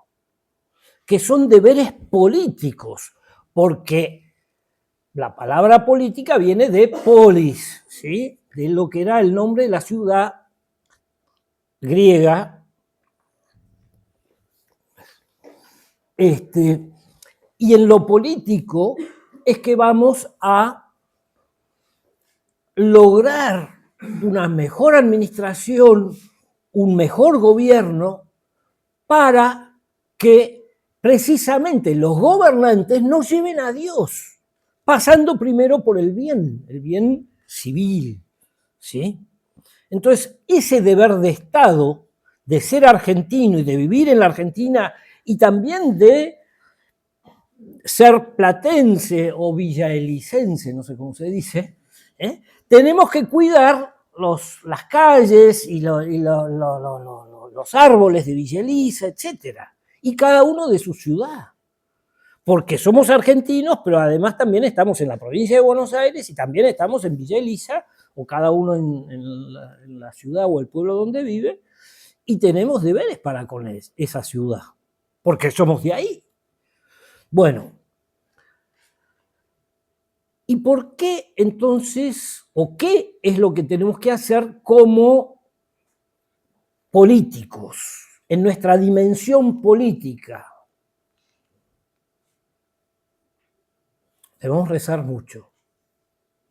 que son deberes políticos, porque la palabra política viene de polis, ¿sí? De lo que era el nombre de la ciudad griega. Y en lo político es que vamos a lograr una mejor administración, un mejor gobierno, para que precisamente los gobernantes nos lleven a Dios, pasando primero por el bien civil, ¿sí? Entonces, ese deber de Estado, de ser argentino y de vivir en la Argentina, y también de ser platense o villaelicense, no sé cómo se dice, tenemos que cuidar las calles y los árboles de Villa Elisa, etc. Y cada uno de su ciudad. Porque somos argentinos, pero además también estamos en la provincia de Buenos Aires y también estamos en Villa Elisa, o cada uno en la ciudad o el pueblo donde vive, y tenemos deberes para con esa ciudad, porque somos de ahí. Bueno, ¿Y por qué entonces, o qué es lo que tenemos que hacer como políticos, en nuestra dimensión política? Debemos rezar mucho.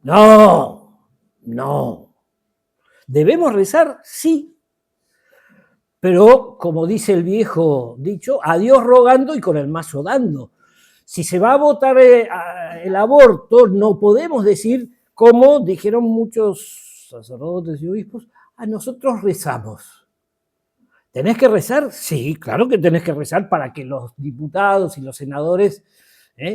No, no. ¿Debemos rezar? Sí. Pero, como dice el viejo dicho, a Dios rogando y con el mazo dando. Si se va a votar el aborto, no podemos decir, como dijeron muchos sacerdotes y obispos, a nosotros rezamos. ¿Tenés que rezar? Sí, claro que tenés que rezar para que los diputados y los senadores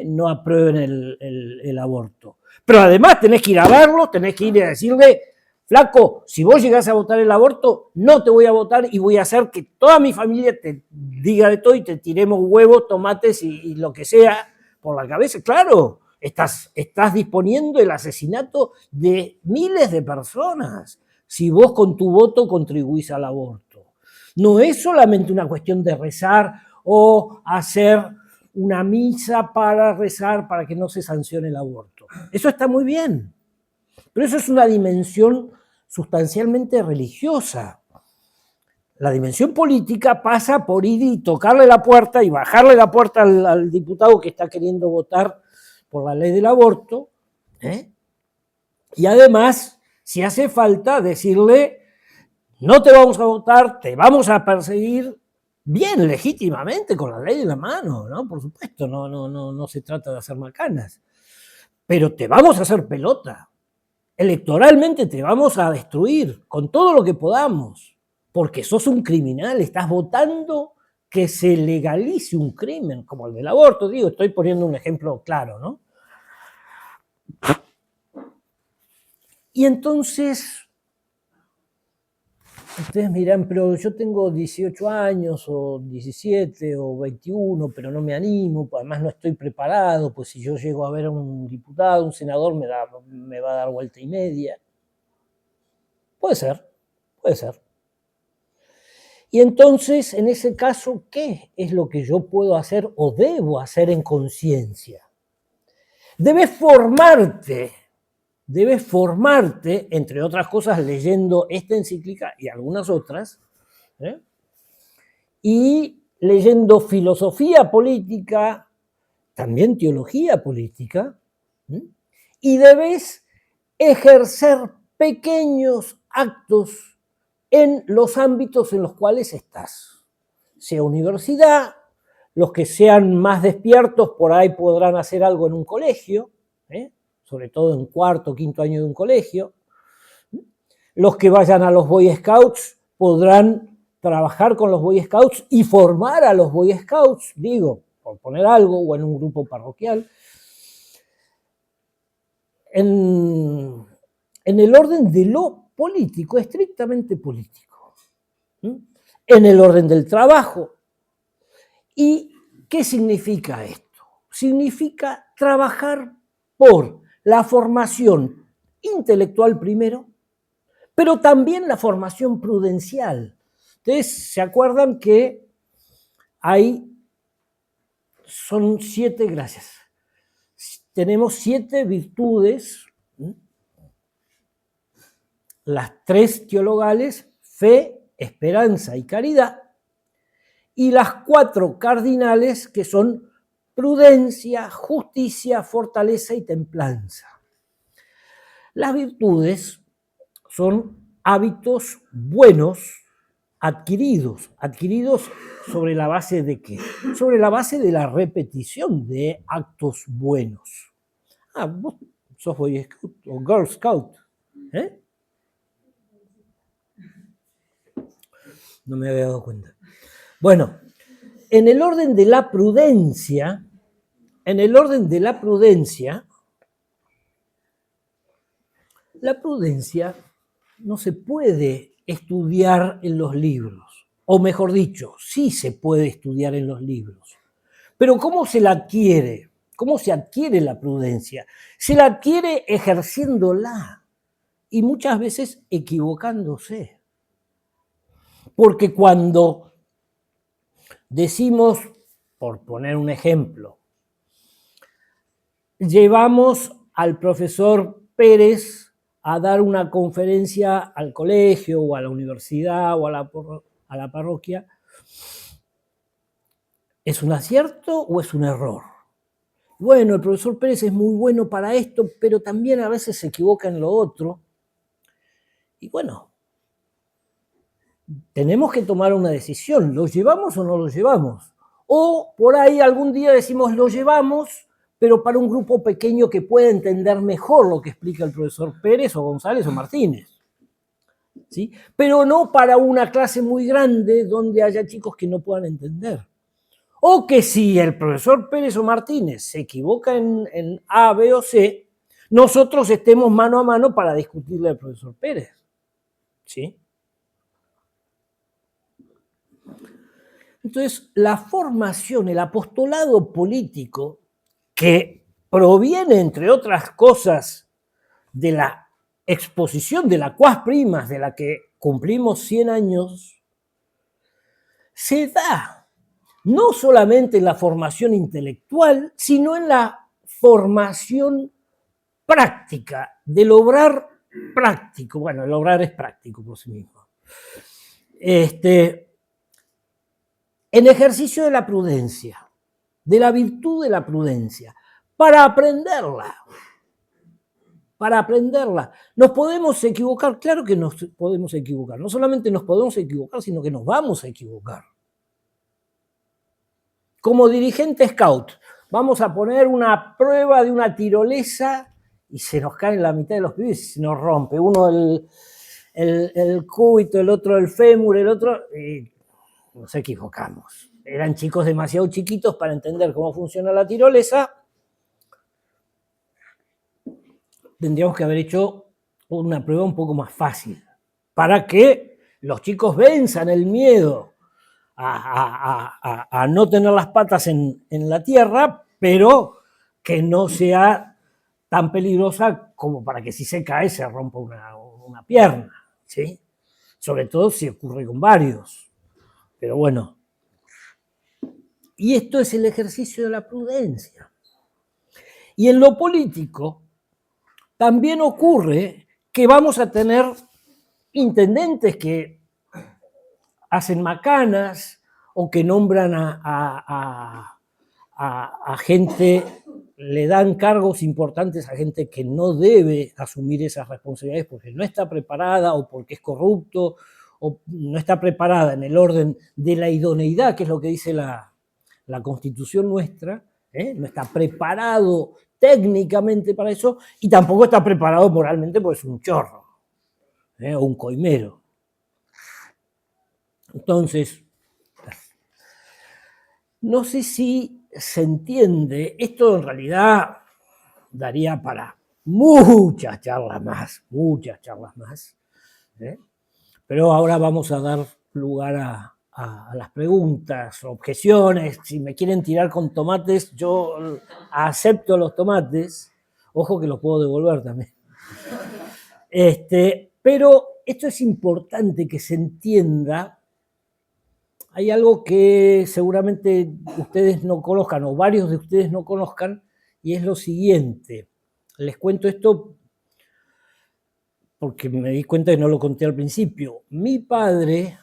no aprueben el aborto. Pero además tenés que ir a verlo, tenés que ir a decirle, flaco, si vos llegás a votar el aborto, no te voy a votar y voy a hacer que toda mi familia te diga de todo y te tiremos huevos, tomates y lo que sea por la cabeza. Claro, estás disponiendo el asesinato de miles de personas si vos con tu voto contribuís al aborto. No es solamente una cuestión de rezar o hacer una misa para rezar para que no se sancione el aborto. Eso está muy bien, pero eso es una dimensión sustancialmente religiosa. La dimensión política pasa por ir y tocarle la puerta y bajarle la puerta al diputado que está queriendo votar por la ley del aborto, y además, si hace falta, decirle, no te vamos a votar, te vamos a perseguir, bien, legítimamente, con la ley en la mano, ¿no? Por supuesto, no se trata de hacer macanas, pero te vamos a hacer pelota. Electoralmente te vamos a destruir con todo lo que podamos, porque sos un criminal, estás votando que se legalice un crimen, como el del aborto, digo, estoy poniendo un ejemplo claro, ¿no? Y entonces, ustedes miran, pero yo tengo 18 años o 17 o 21, pero no me animo, además no estoy preparado, pues si yo llego a ver a un diputado, un senador, me va a dar vuelta y media. Puede ser, puede ser. Y entonces, en ese caso, ¿qué es lo que yo puedo hacer o debo hacer en conciencia? Debes formarte, entre otras cosas, leyendo esta encíclica y algunas otras, y leyendo filosofía política, también teología política, y debes ejercer pequeños actos en los ámbitos en los cuales estás. Sea universidad, los que sean más despiertos por ahí podrán hacer algo en un colegio, sobre todo en cuarto o quinto año de un colegio. Los que vayan a los Boy Scouts podrán trabajar con los Boy Scouts y formar a los Boy Scouts, digo, por poner algo, o en un grupo parroquial. En el orden de lo político, estrictamente político. En el orden del trabajo. ¿Y qué significa esto? Significa trabajar por la formación intelectual primero, pero también la formación prudencial. Ustedes se acuerdan que son 7, gracias. Tenemos 7 virtudes, las 3 teologales, fe, esperanza y caridad, y las 4 cardinales que son prudencia, justicia, fortaleza y templanza. Las virtudes son hábitos buenos adquiridos sobre la base de qué? Sobre la base de la repetición de actos buenos. Vos sos Boy Scout o Girl Scout, No me había dado cuenta. Bueno, en el orden de la prudencia, la prudencia no se puede estudiar en los libros, o mejor dicho, sí se puede estudiar en los libros. Pero ¿cómo se la adquiere? ¿Cómo se adquiere la prudencia? Se la adquiere ejerciéndola y muchas veces equivocándose. Porque cuando decimos, por poner un ejemplo, llevamos al profesor Pérez a dar una conferencia al colegio o a la universidad o a la parroquia, ¿es un acierto o es un error? Bueno, el profesor Pérez es muy bueno para esto, pero también a veces se equivoca en lo otro. Y bueno, tenemos que tomar una decisión, ¿lo llevamos o no lo llevamos? O por ahí algún día decimos lo llevamos, pero para un grupo pequeño que pueda entender mejor lo que explica el profesor Pérez o González o Martínez. ¿Sí? Pero no para una clase muy grande donde haya chicos que no puedan entender. O que si el profesor Pérez o Martínez se equivoca en A, B o C, nosotros estemos mano a mano para discutirle al profesor Pérez. ¿Sí? Entonces, la formación, el apostolado político, que proviene, entre otras cosas, de la exposición de la Quas Primas, de la que cumplimos 100 años, se da no solamente en la formación intelectual, sino en la formación práctica, del obrar práctico. Bueno, el obrar es práctico por sí mismo. En ejercicio de la prudencia, de la virtud de la prudencia, para aprenderla. Para aprenderla. ¿Nos podemos equivocar? Claro que nos podemos equivocar. No solamente nos podemos equivocar, sino que nos vamos a equivocar. Como dirigente scout, vamos a poner una prueba de una tirolesa y se nos cae en la mitad de los pibes y se nos rompe. Uno el cúbito, el otro el fémur, el otro... Y nos equivocamos. Eran chicos demasiado chiquitos para entender cómo funciona la tirolesa. Tendríamos que haber hecho una prueba un poco más fácil para que los chicos venzan el miedo a no tener las patas en la tierra, pero que no sea tan peligrosa como para que si se cae se rompa una pierna, ¿sí? Sobre todo si ocurre con varios. Pero bueno, y esto es el ejercicio de la prudencia. Y en lo político también ocurre que vamos a tener intendentes que hacen macanas o que nombran a gente, le dan cargos importantes a gente que no debe asumir esas responsabilidades porque no está preparada o porque es corrupto o no está preparada en el orden de la idoneidad, que es lo que dice la Constitución nuestra, no está preparado técnicamente para eso y tampoco está preparado moralmente porque es un chorro o un coimero. Entonces, no sé si se entiende, esto en realidad daría para muchas charlas más, pero ahora vamos a dar lugar a las preguntas, objeciones. Si me quieren tirar con tomates, yo acepto los tomates, ojo que los puedo devolver también. Pero esto es importante que se entienda. Hay algo que seguramente ustedes no conozcan o varios de ustedes no conozcan y es lo siguiente. Les cuento esto porque me di cuenta que no lo conté al principio. Mi padre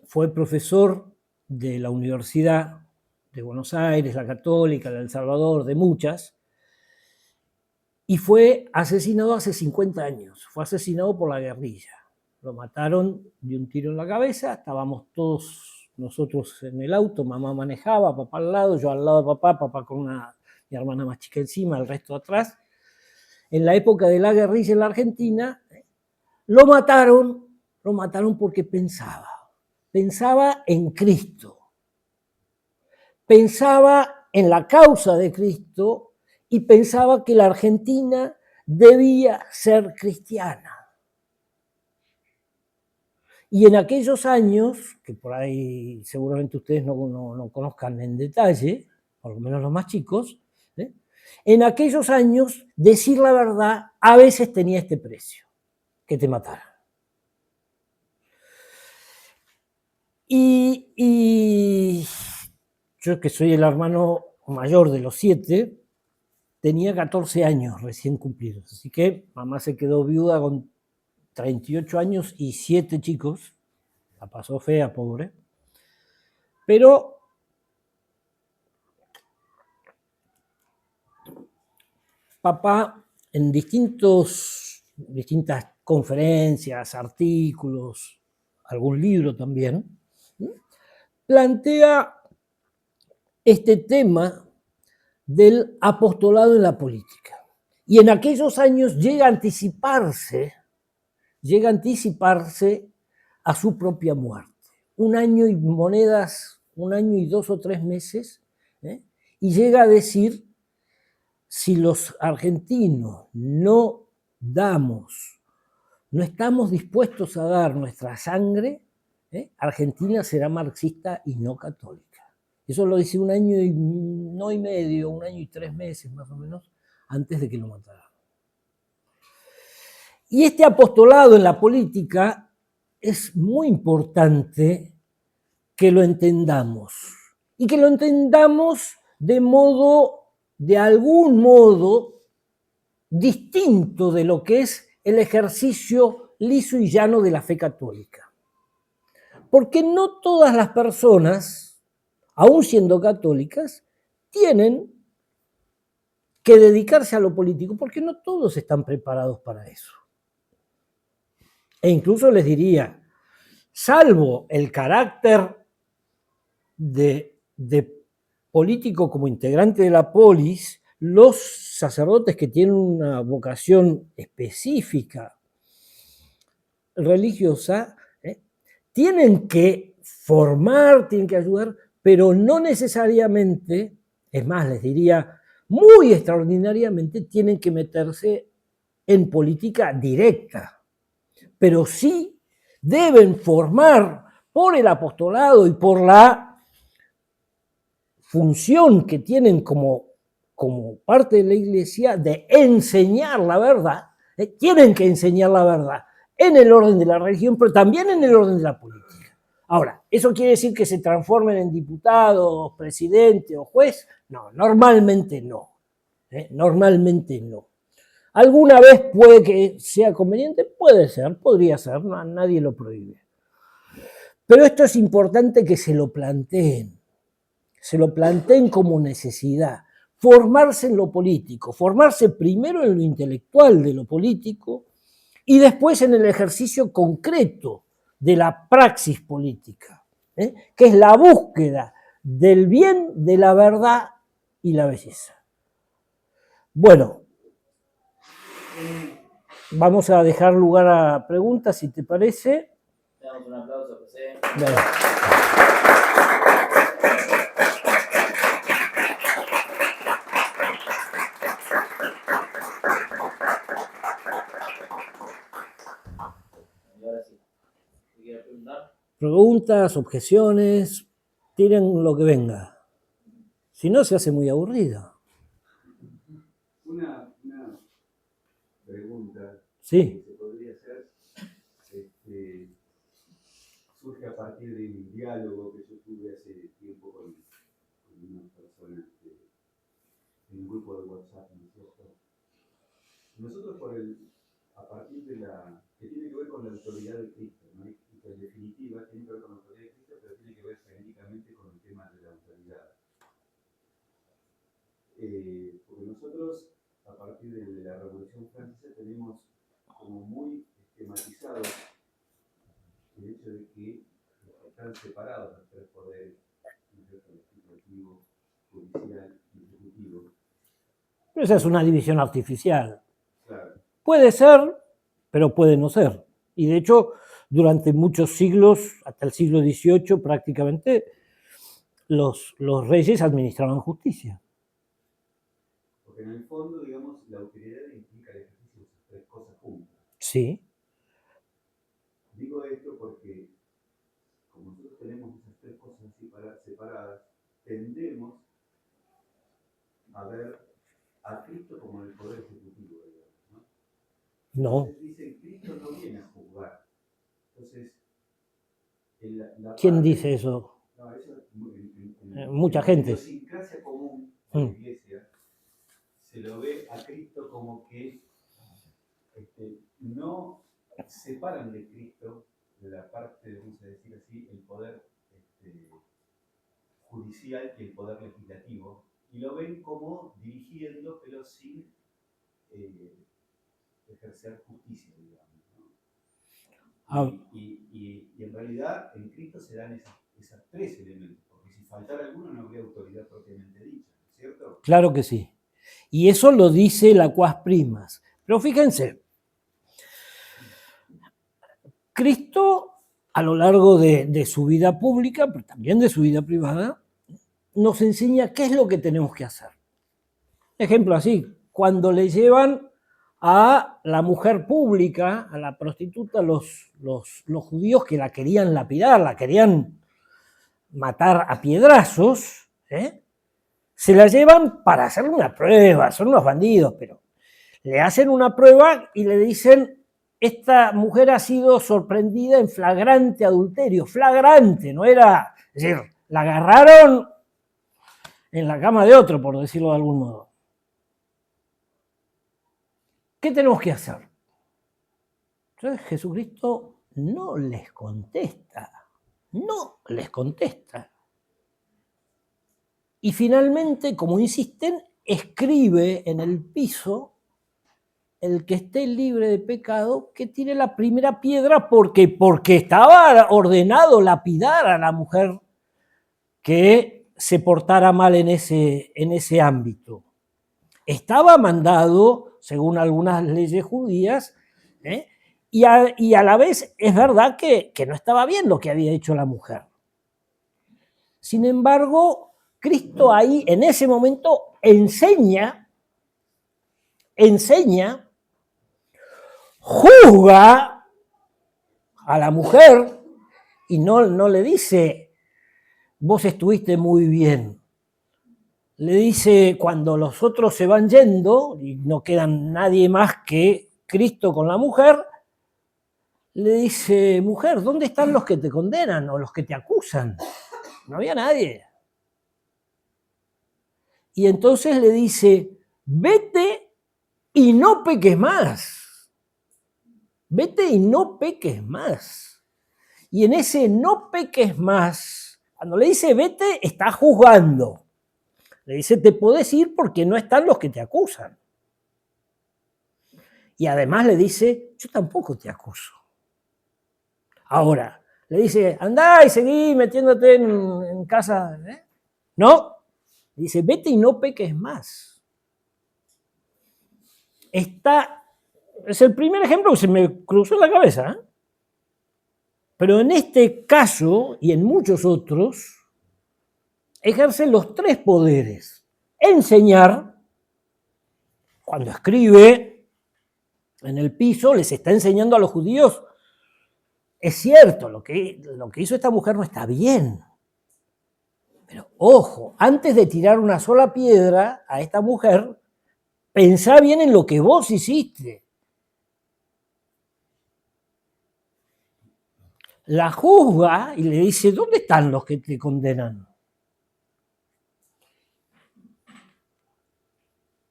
fue profesor de la Universidad de Buenos Aires, la Católica, la de El Salvador, de muchas, y fue asesinado hace 50 años. Fue asesinado por la guerrilla. Lo mataron de un tiro en la cabeza, estábamos todos nosotros en el auto, mamá manejaba, papá al lado, yo al lado de papá, papá con mi hermana más chica encima, el resto atrás. En la época de la guerrilla en la Argentina, lo mataron porque pensaba en Cristo, pensaba en la causa de Cristo y pensaba que la Argentina debía ser cristiana. Y en aquellos años, que por ahí seguramente ustedes no conozcan en detalle, por lo menos los más chicos, en aquellos años decir la verdad a veces tenía este precio, que te mataran. Y yo que soy el hermano mayor de los 7, tenía 14 años recién cumplidos. Así que mamá se quedó viuda con 38 años y 7 chicos. La pasó fea, pobre. Pero papá, en distintas conferencias, artículos, algún libro también, plantea este tema del apostolado en la política. Y en aquellos años llega a anticiparse a su propia muerte. Un año y monedas, un año y 2 o 3 meses, y llega a decir, si los argentinos no estamos dispuestos a dar nuestra sangre, Argentina será marxista y no católica. Eso lo dice un año y medio, un año y 3 meses más o menos, antes de que lo mataran. Y este apostolado en la política es muy importante que lo entendamos. Y que lo entendamos de algún modo, distinto de lo que es el ejercicio liso y llano de la fe católica. Porque no todas las personas, aún siendo católicas, tienen que dedicarse a lo político, porque no todos están preparados para eso. E incluso les diría, salvo el carácter de político como integrante de la polis, los sacerdotes que tienen una vocación específica religiosa, tienen que formar, tienen que ayudar, pero no necesariamente, es más, les diría, muy extraordinariamente, tienen que meterse en política directa, pero sí deben formar por el apostolado y por la función que tienen como parte de la Iglesia de enseñar la verdad, tienen que enseñar la verdad en el orden de la religión, pero también en el orden de la política. Ahora, ¿eso quiere decir que se transformen en diputados, presidente o juez? No, normalmente no. Normalmente no. ¿Alguna vez puede que sea conveniente? Puede ser, podría ser, no, nadie lo prohíbe. Pero esto es importante que se lo planteen como necesidad. Formarse en lo político, formarse primero en lo intelectual de lo político y después en el ejercicio concreto de la praxis política, que es la búsqueda del bien, de la verdad y la belleza. Bueno, vamos a dejar lugar a preguntas, si te parece. Le damos un aplauso, José. Bueno. Y ahora sí, ¿te quiero preguntar? Preguntas, objeciones, tiren lo que venga. Si no, se hace muy aburrido. Una pregunta Sí. que se podría hacer surge a partir de un diálogo que yo tuve hace tiempo con unas personas en un grupo de WhatsApp, ¿no es cierto? Nosotros a partir de que tiene que ver con la autoridad de Cristo, ¿no? Y que en definitiva tiene que ver con la autoridad de Cristo, pero tiene que ver genéricamente con el tema de la autoridad. Porque nosotros, a partir de la Revolución Francesa, tenemos como muy esquematizado el hecho de que están separados los tres poderes, legislativo, judicial y ejecutivo. Pero esa es una división artificial. Claro. Puede ser, pero puede no ser. Y de hecho, durante muchos siglos, hasta el siglo XVIII prácticamente, los reyes administraban justicia. Porque en el fondo, digamos, la autoridad implica el ejercicio de esas tres cosas juntas. Sí. Digo esto porque, como nosotros tenemos esas tres cosas separadas, tendemos a ver a Cristo como el poder ejecutivo, digamos, ¿no? No. Entonces dicen, Cristo no viene a juzgar. Entonces, ¿Quién dice eso? No, eso mucha gente. En la idiosincrasia común de la Iglesia se lo ve a Cristo como que no separan de Cristo, de la parte, vamos a decir así, el poder judicial y el poder legislativo, y lo ven como dirigiendo, pero sin ejercer justicia, digamos, ¿no? Y en realidad en Cristo se dan esos tres elementos, porque si faltara alguno no habría autoridad propiamente dicha, ¿no es cierto? Claro que sí. Y eso lo dice la Quas Primas. Pero fíjense, Cristo, a lo largo de su vida pública, pero también de su vida privada, nos enseña qué es lo que tenemos que hacer. Ejemplo así, cuando le llevan a la mujer pública, a la prostituta, los judíos que la querían lapidar, la querían matar a piedrazos, se la llevan para hacerle una prueba, son unos bandidos, pero le hacen una prueba y le dicen: esta mujer ha sido sorprendida en flagrante adulterio, flagrante, no era, es decir, la agarraron en la cama de otro, por decirlo de algún modo. ¿Qué tenemos que hacer? Entonces Jesucristo no les contesta, no les contesta. Y finalmente, como insisten, escribe en el piso: el que esté libre de pecado, que tire la primera piedra, porque estaba ordenado lapidar a la mujer que se portara mal en ese ámbito. Estaba mandado, según algunas leyes judías, y a la vez es verdad que no estaba bien lo que había hecho la mujer. Sin embargo, Cristo ahí, en ese momento, enseña, juzga a la mujer y no le dice: vos estuviste muy bien. Le dice, cuando los otros se van yendo y no quedan nadie más que Cristo con la mujer, le dice: mujer, ¿dónde están los que te condenan o los que te acusan? No había nadie. Y entonces le dice: vete y no peques más. Vete y no peques más. Y en ese no peques más, cuando le dice vete, está juzgando. Le dice: te podés ir porque no están los que te acusan. Y además le dice: yo tampoco te acuso. Ahora, le dice: andá y seguí metiéndote en casa. No, le dice: vete y no peques más. Es el primer ejemplo que se me cruzó en la cabeza. Pero en este caso, y en muchos otros, ejerce los tres poderes. Enseñar, cuando escribe en el piso, les está enseñando a los judíos: es cierto, lo que hizo esta mujer no está bien. Pero ojo, antes de tirar una sola piedra a esta mujer, pensá bien en lo que vos hiciste. La juzga y le dice: ¿dónde están los que te condenan?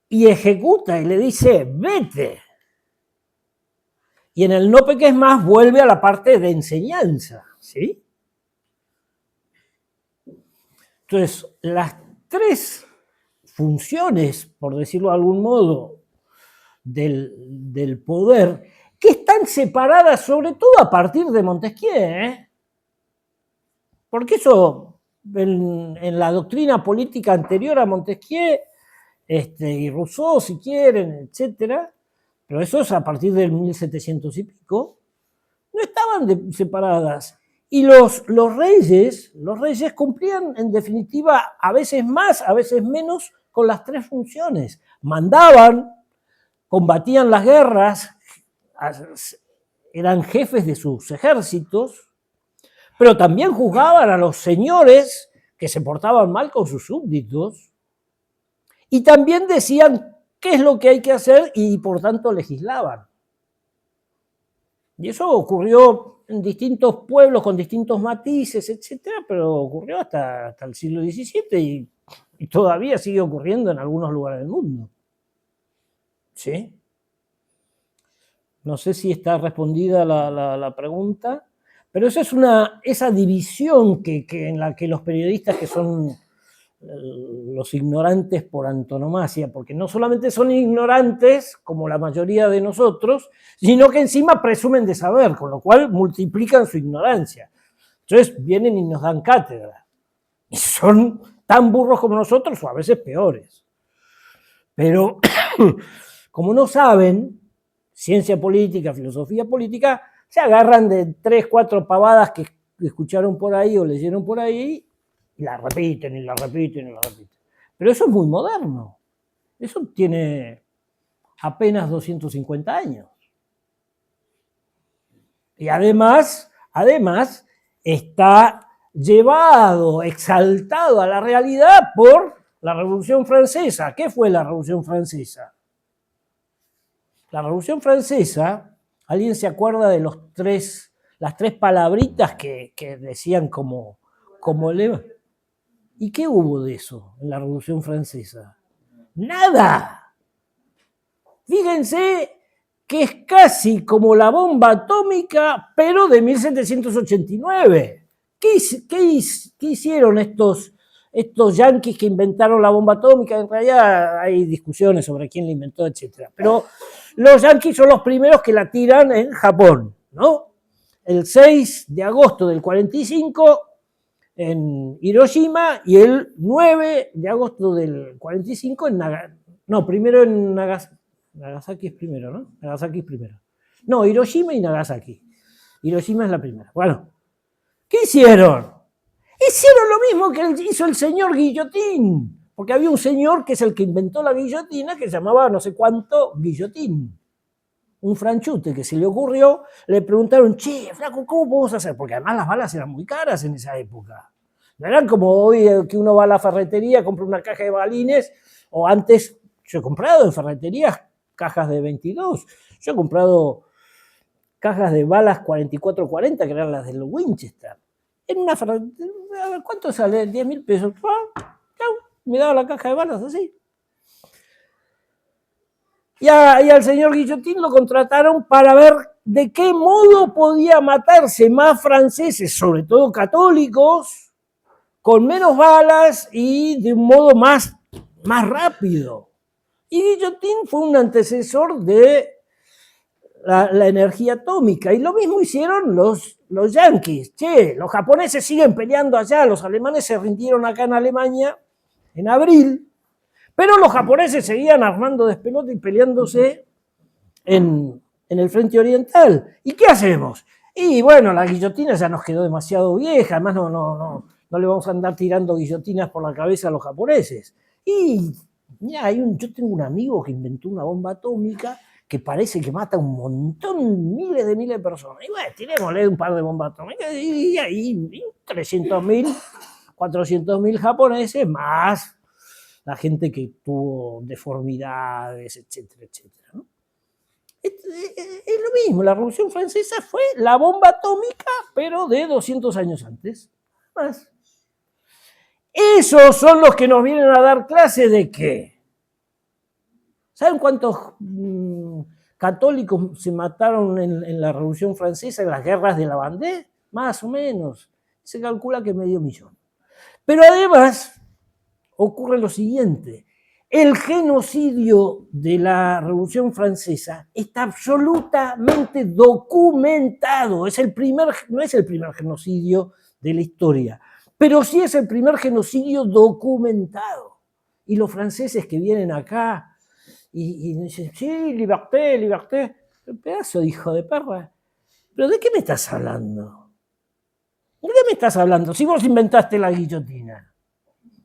Y ejecuta y le dice: vete. Y en el no peques más vuelve a la parte de enseñanza, ¿sí? Entonces, las tres funciones, por decirlo de algún modo, del poder, que están separadas sobre todo a partir de Montesquieu, porque eso en la doctrina política anterior a Montesquieu, y Rousseau, si quieren, etcétera, pero eso es a partir del 1700 y pico, no estaban separadas. Y los reyes cumplían, en definitiva, a veces más, a veces menos, con las tres funciones. Mandaban, combatían las guerras, eran jefes de sus ejércitos, pero también juzgaban a los señores que se portaban mal con sus súbditos, y también decían qué es lo que hay que hacer y por tanto legislaban. Y eso ocurrió en distintos pueblos con distintos matices, etcétera, pero ocurrió hasta el siglo XVII y todavía sigue ocurriendo en algunos lugares del mundo. ¿Sí? No sé si está respondida la pregunta, pero esa división en la que los periodistas, que son los ignorantes por antonomasia, porque no solamente son ignorantes, como la mayoría de nosotros, sino que encima presumen de saber, con lo cual multiplican su ignorancia. Entonces vienen y nos dan cátedra. Y son tan burros como nosotros o a veces peores. Pero como no saben ciencia política, filosofía política, se agarran de 3, 4 pavadas que escucharon por ahí o leyeron por ahí y la repiten y la repiten y la repiten. Pero eso es muy moderno. Eso tiene apenas 250 años. Y además está llevado, exaltado a la realidad por la Revolución Francesa. ¿Qué fue la Revolución Francesa? La Revolución Francesa, ¿alguien se acuerda de las tres palabritas que decían como lema? ¿Y qué hubo de eso en la Revolución Francesa? ¡Nada! Fíjense que es casi como la bomba atómica, pero de 1789. ¿Qué hicieron estos yanquis que inventaron la bomba atómica? En realidad hay discusiones sobre quién la inventó, etc. Pero los yanquis son los primeros que la tiran en Japón, ¿no? El 6 de agosto del 45 en Hiroshima y el 9 de agosto del 45 en Nagasaki. No, primero en Nagasaki. Nagasaki es primero, ¿no? Nagasaki es primero. No, Hiroshima y Nagasaki. Hiroshima es la primera. Bueno, ¿qué hicieron? Hicieron lo mismo que hizo el señor Guillotín. Porque había un señor que es el que inventó la guillotina que se llamaba no sé cuánto Guillotín. Un franchute que se le ocurrió, le preguntaron, che, flaco, ¿cómo podemos hacer? Porque además las balas eran muy caras en esa época. No eran como hoy que uno va a la ferretería, compra una caja de balines, o antes, yo he comprado en ferreterías cajas de 22. Yo he comprado cajas de balas 44-40, que eran las del Winchester. En una ferretería, a ver, ¿cuánto sale? 10.000 pesos. Me daba la caja de balas así. Y al señor Guillotín lo contrataron para ver de qué modo podía matarse más franceses, sobre todo católicos, con menos balas y de un modo más rápido. Y Guillotín fue un antecesor de la energía atómica. Y lo mismo hicieron los yanquis. Che, los japoneses siguen peleando allá, los alemanes se rindieron acá en Alemania en abril, pero los japoneses seguían armando despelote y peleándose en el frente oriental. ¿Y qué hacemos? Y bueno, la guillotina ya nos quedó demasiado vieja, además no le vamos a andar tirando guillotinas por la cabeza a los japoneses. Y mira, yo tengo un amigo que inventó una bomba atómica que parece que mata un montón, miles de personas. Y bueno, tirémosle un par de bombas atómicas y ahí 300.000, 400.000 japoneses más la gente que tuvo deformidades, etcétera, etcétera, ¿no? Es lo mismo, la Revolución Francesa fue la bomba atómica, pero de 200 años antes. Más. Esos son los que nos vienen a dar clase de qué. ¿Saben cuántos católicos se mataron en la Revolución Francesa, en las guerras de la Vendée? Más o menos. Se calcula que 500.000. Pero además ocurre lo siguiente. El genocidio de la Revolución Francesa está absolutamente documentado. No es el primer genocidio de la historia, pero sí es el primer genocidio documentado. Y los franceses que vienen acá y dicen, sí, liberté, liberté. Un pedazo de hijo de perra. ¿Pero de qué me estás hablando? ¿De qué me estás hablando? Si vos inventaste la guillotina.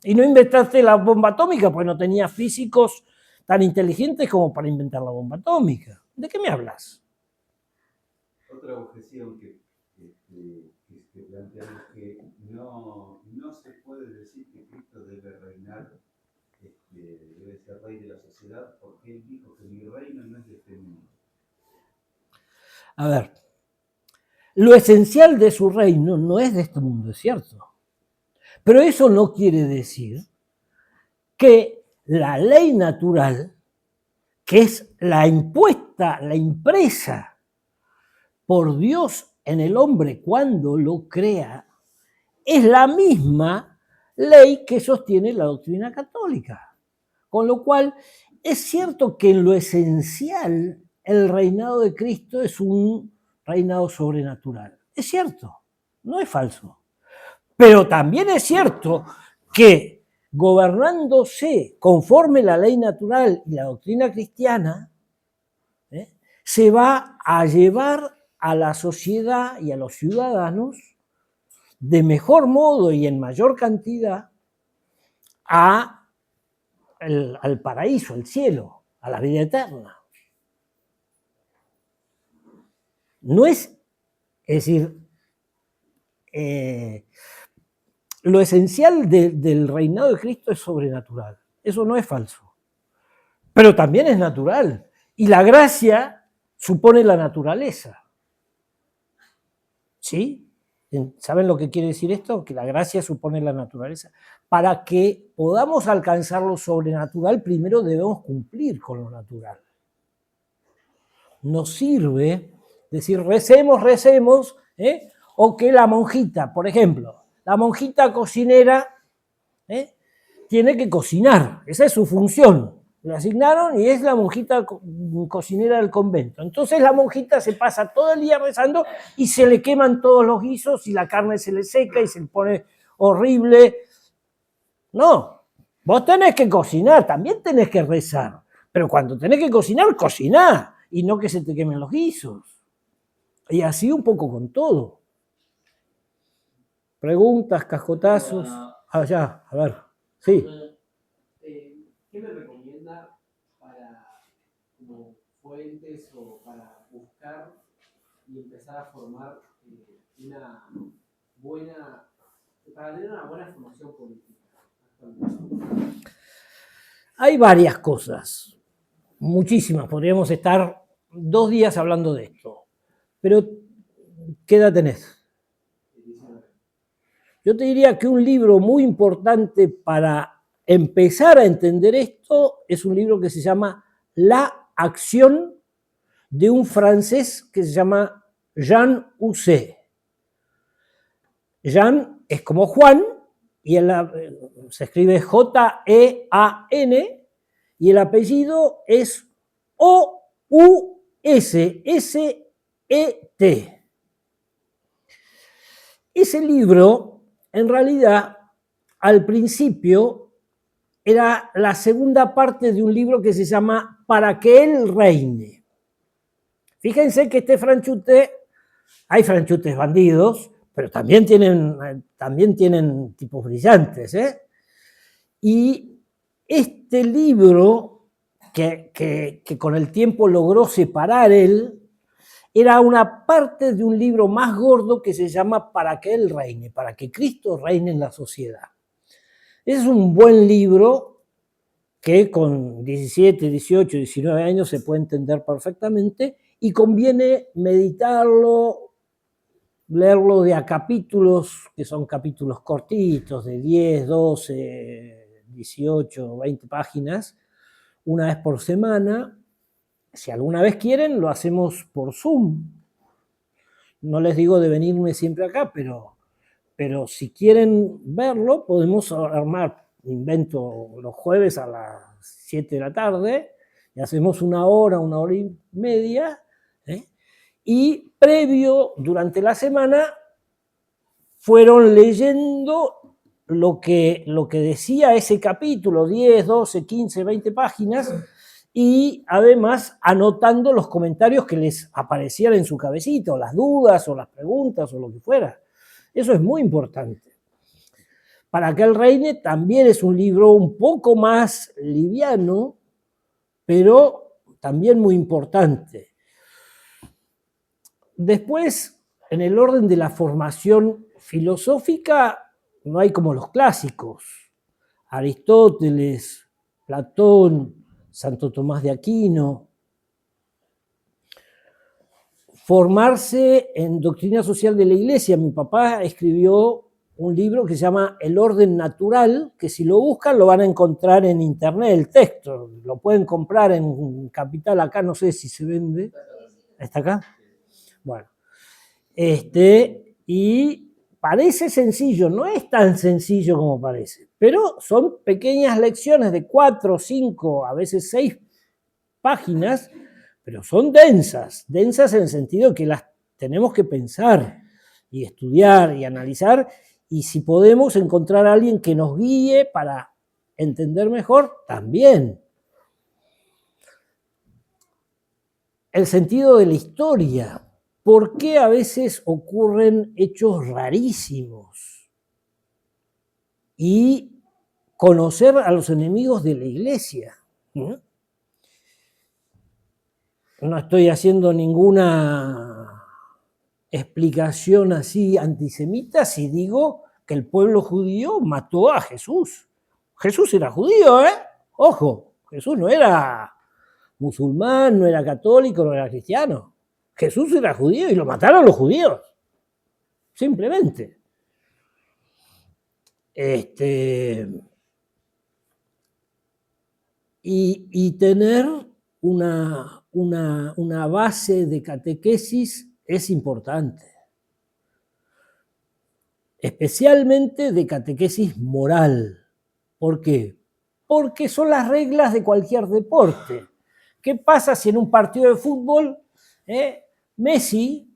Y no inventaste la bomba atómica, pues no tenías físicos tan inteligentes como para inventar la bomba atómica. ¿De qué me hablas? Otra objeción que planteamos que no se puede decir que Cristo debe reinar, debe ser rey de la sociedad, porque él dijo que mi reino no es de este mundo. A ver, lo esencial de su reino no es de este mundo, es cierto. Pero eso no quiere decir que la ley natural que es la impuesta, la impresa por Dios en el hombre cuando lo crea, es la misma ley que sostiene la doctrina católica. Con lo cual, es cierto que en lo esencial el reinado de Cristo es un reinado sobrenatural. Es cierto, no es falso. Pero también es cierto que gobernándose conforme la ley natural y la doctrina cristiana, se va a llevar a la sociedad y a los ciudadanos de mejor modo y en mayor cantidad al paraíso, al cielo, a la vida eterna. No es decir, lo esencial del reinado de Cristo es sobrenatural. Eso no es falso. Pero también es natural. Y la gracia supone la naturaleza. ¿Sí? ¿Saben lo que quiere decir esto? Que la gracia supone la naturaleza. Para que podamos alcanzar lo sobrenatural, primero debemos cumplir con lo natural. Nos sirve decir recemos, o que la monjita, por ejemplo, la monjita cocinera tiene que cocinar, esa es su función. Le asignaron y es la monjita cocinera del convento. Entonces la monjita se pasa todo el día rezando y se le queman todos los guisos y la carne se le seca y se le pone horrible. No, vos tenés que cocinar, también tenés que rezar. Pero cuando tenés que cocinar, cociná y no que se te quemen los guisos. Y así un poco con todo. Preguntas, cascotazos. Allá, a ver. Sí. ¿Qué me recomienda para como fuentes o para buscar y empezar a formar para tener una buena formación política? Hay varias cosas, muchísimas. Podríamos estar 2 días hablando de esto. Pero, ¿qué edad tenés? Yo te diría que un libro muy importante para empezar a entender esto es un libro que se llama La acción, de un francés que se llama Jean Housset. Jean es como Juan, y se escribe J-E-A-N, y el apellido es O-U-S-S-E-T. Ese libro, en realidad, al principio, era la segunda parte de un libro que se llama Para que él reine. Fíjense que este franchute, hay franchutes bandidos, pero también tienen tipos brillantes. Y este libro, que con el tiempo logró separar él, era una parte de un libro más gordo que se llama Para que él reine, para que Cristo reine en la sociedad. Es un buen libro que con 17, 18, 19 años se puede entender perfectamente y conviene meditarlo, leerlo de a capítulos, que son capítulos cortitos, de 10, 12, 18, 20 páginas, una vez por semana. Si alguna vez quieren, lo hacemos por Zoom. No les digo de venirme siempre acá, pero si quieren verlo, podemos armar, invento los jueves a las 7 de la tarde, y hacemos una hora y media, y previo, durante la semana, fueron leyendo lo que decía ese capítulo, 10, 12, 15, 20 páginas, y además anotando los comentarios que les aparecían en su cabecita, o las dudas, o las preguntas, o lo que fuera. Eso es muy importante. Para que él reine también es un libro un poco más liviano, pero también muy importante. Después, en el orden de la formación filosófica, no hay como los clásicos. Aristóteles, Platón, Santo Tomás de Aquino. Formarse en doctrina social de la Iglesia. Mi papá escribió un libro que se llama El orden natural, que si lo buscan lo van a encontrar en internet, el texto. Lo pueden comprar en Capital, acá no sé si se vende. ¿Está acá? Bueno. Y parece sencillo, no es tan sencillo como parece, pero son pequeñas lecciones de 4, 5, a veces 6 páginas, pero son densas en el sentido que las tenemos que pensar y estudiar y analizar, y si podemos encontrar a alguien que nos guíe para entender mejor, también. El sentido de la historia. ¿Por qué a veces ocurren hechos rarísimos? Y conocer a los enemigos de la Iglesia. No estoy haciendo ninguna explicación así antisemita si digo que el pueblo judío mató a Jesús. Jesús era judío, ¿eh? Ojo, Jesús no era musulmán, no era católico, no era cristiano. Jesús era judío y lo mataron los judíos. Simplemente. Y tener una base de catequesis es importante. Especialmente de catequesis moral. ¿Por qué? Porque son las reglas de cualquier deporte. ¿Qué pasa si en un partido de fútbol Messi,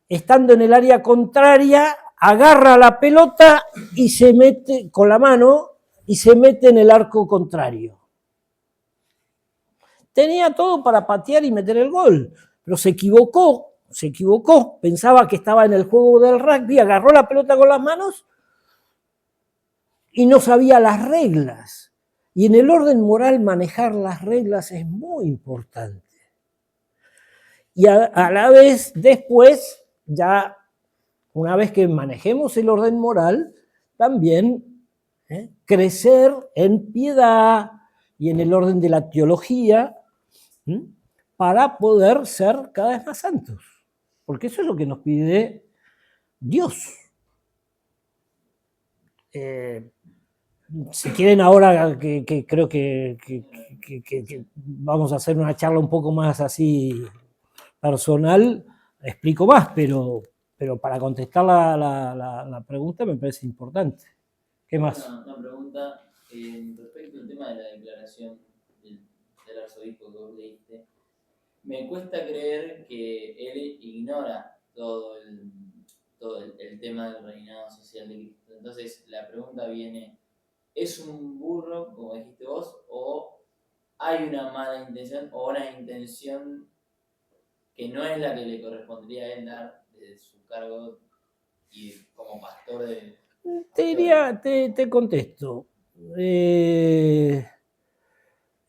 estando en el área contraria, agarra la pelota y se mete con la mano y se mete en el arco contrario? Tenía todo para patear y meter el gol, pero se equivocó, pensaba que estaba en el juego del rugby, agarró la pelota con las manos y no sabía las reglas. Y en el orden moral manejar las reglas es muy importante. Y a la vez, después, ya una vez que manejemos el orden moral, también crecer en piedad y en el orden de la teología para poder ser cada vez más santos. Porque eso es lo que nos pide Dios. Si quieren ahora que creo que vamos a hacer una charla un poco más así personal, explico más, pero para contestar la pregunta me parece importante. ¿Qué más? Una pregunta respecto al tema de la declaración del arzobispo que vos leíste. Me cuesta creer que él ignora todo el tema del reinado social de Cristo. Entonces la pregunta viene, ¿es un burro, como dijiste vos, o hay una mala intención o una intención que no es la que le correspondería a él dar de su cargo y como pastor de... Te contesto.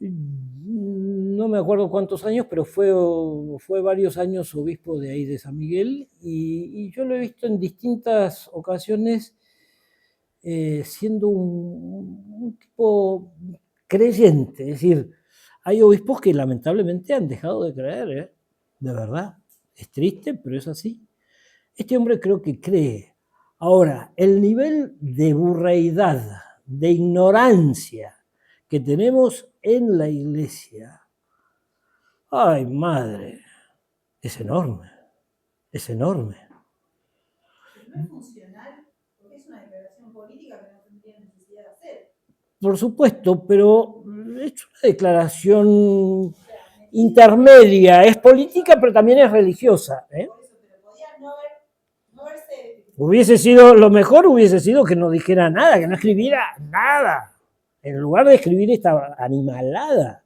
No me acuerdo cuántos años, pero fue varios años obispo de ahí de San Miguel, y yo lo he visto en distintas ocasiones siendo un tipo creyente. Es decir, hay obispos que lamentablemente han dejado de creer, de verdad. Es triste, pero es así. Este hombre creo que cree. Ahora, el nivel de burreidad, de ignorancia que tenemos en la Iglesia, ¡ay, madre! Es enorme, es enorme. Pero no es funcional, porque es una declaración política que no tendría necesidad de hacer. Por supuesto, pero es una declaración intermedia, es política, pero también es religiosa. Por eso, pero podía no haberse... Hubiese sido, lo mejor hubiese sido que no dijera nada, que no escribiera nada, en lugar de escribir esta animalada.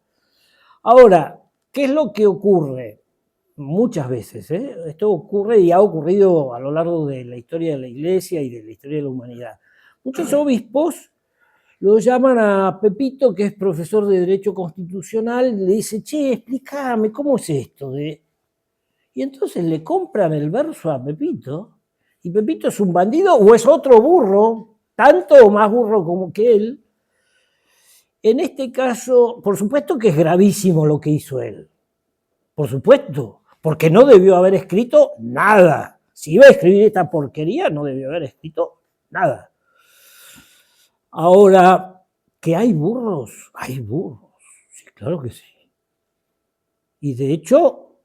Ahora, ¿qué es lo que ocurre? Muchas veces, esto ocurre y ha ocurrido a lo largo de la historia de la Iglesia y de la historia de la humanidad. Muchos obispos lo llaman a Pepito, que es profesor de Derecho Constitucional, y le dice, che, explícame, ¿cómo es esto? Y entonces le compran el verso a Pepito, y Pepito es un bandido o es otro burro, tanto o más burro como que él. En este caso, por supuesto que es gravísimo lo que hizo él. Por supuesto, porque no debió haber escrito nada. Si iba a escribir esta porquería, no debió haber escrito nada. Ahora, ¿que hay burros? Hay burros, sí, claro que sí. Y de hecho,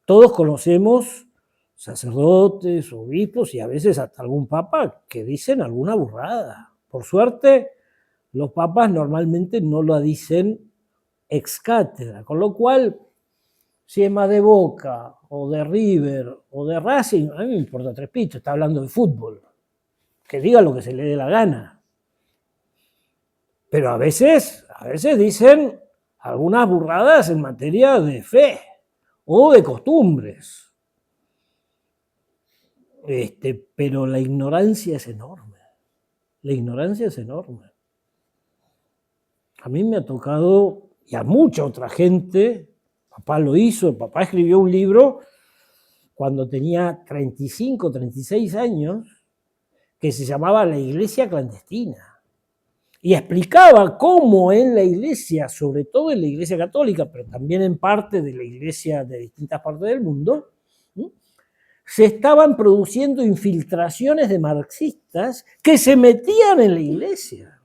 todos conocemos sacerdotes, obispos y a veces hasta algún papa que dicen alguna burrada. Por suerte, los papas normalmente no lo dicen ex cátedra, con lo cual, si es más de Boca o de River o de Racing, a mí me importa tres pitos, está hablando de fútbol, que diga lo que se le dé la gana. Pero a veces dicen algunas burradas en materia de fe o de costumbres. Pero la ignorancia es enorme. La ignorancia es enorme. A mí me ha tocado, y a mucha otra gente, papá lo hizo, papá escribió un libro cuando tenía 35, 36 años, que se llamaba La Iglesia Clandestina. Y explicaba cómo en la iglesia, sobre todo en la iglesia católica, pero también en parte de la iglesia de distintas partes del mundo, se estaban produciendo infiltraciones de marxistas que se metían en la iglesia.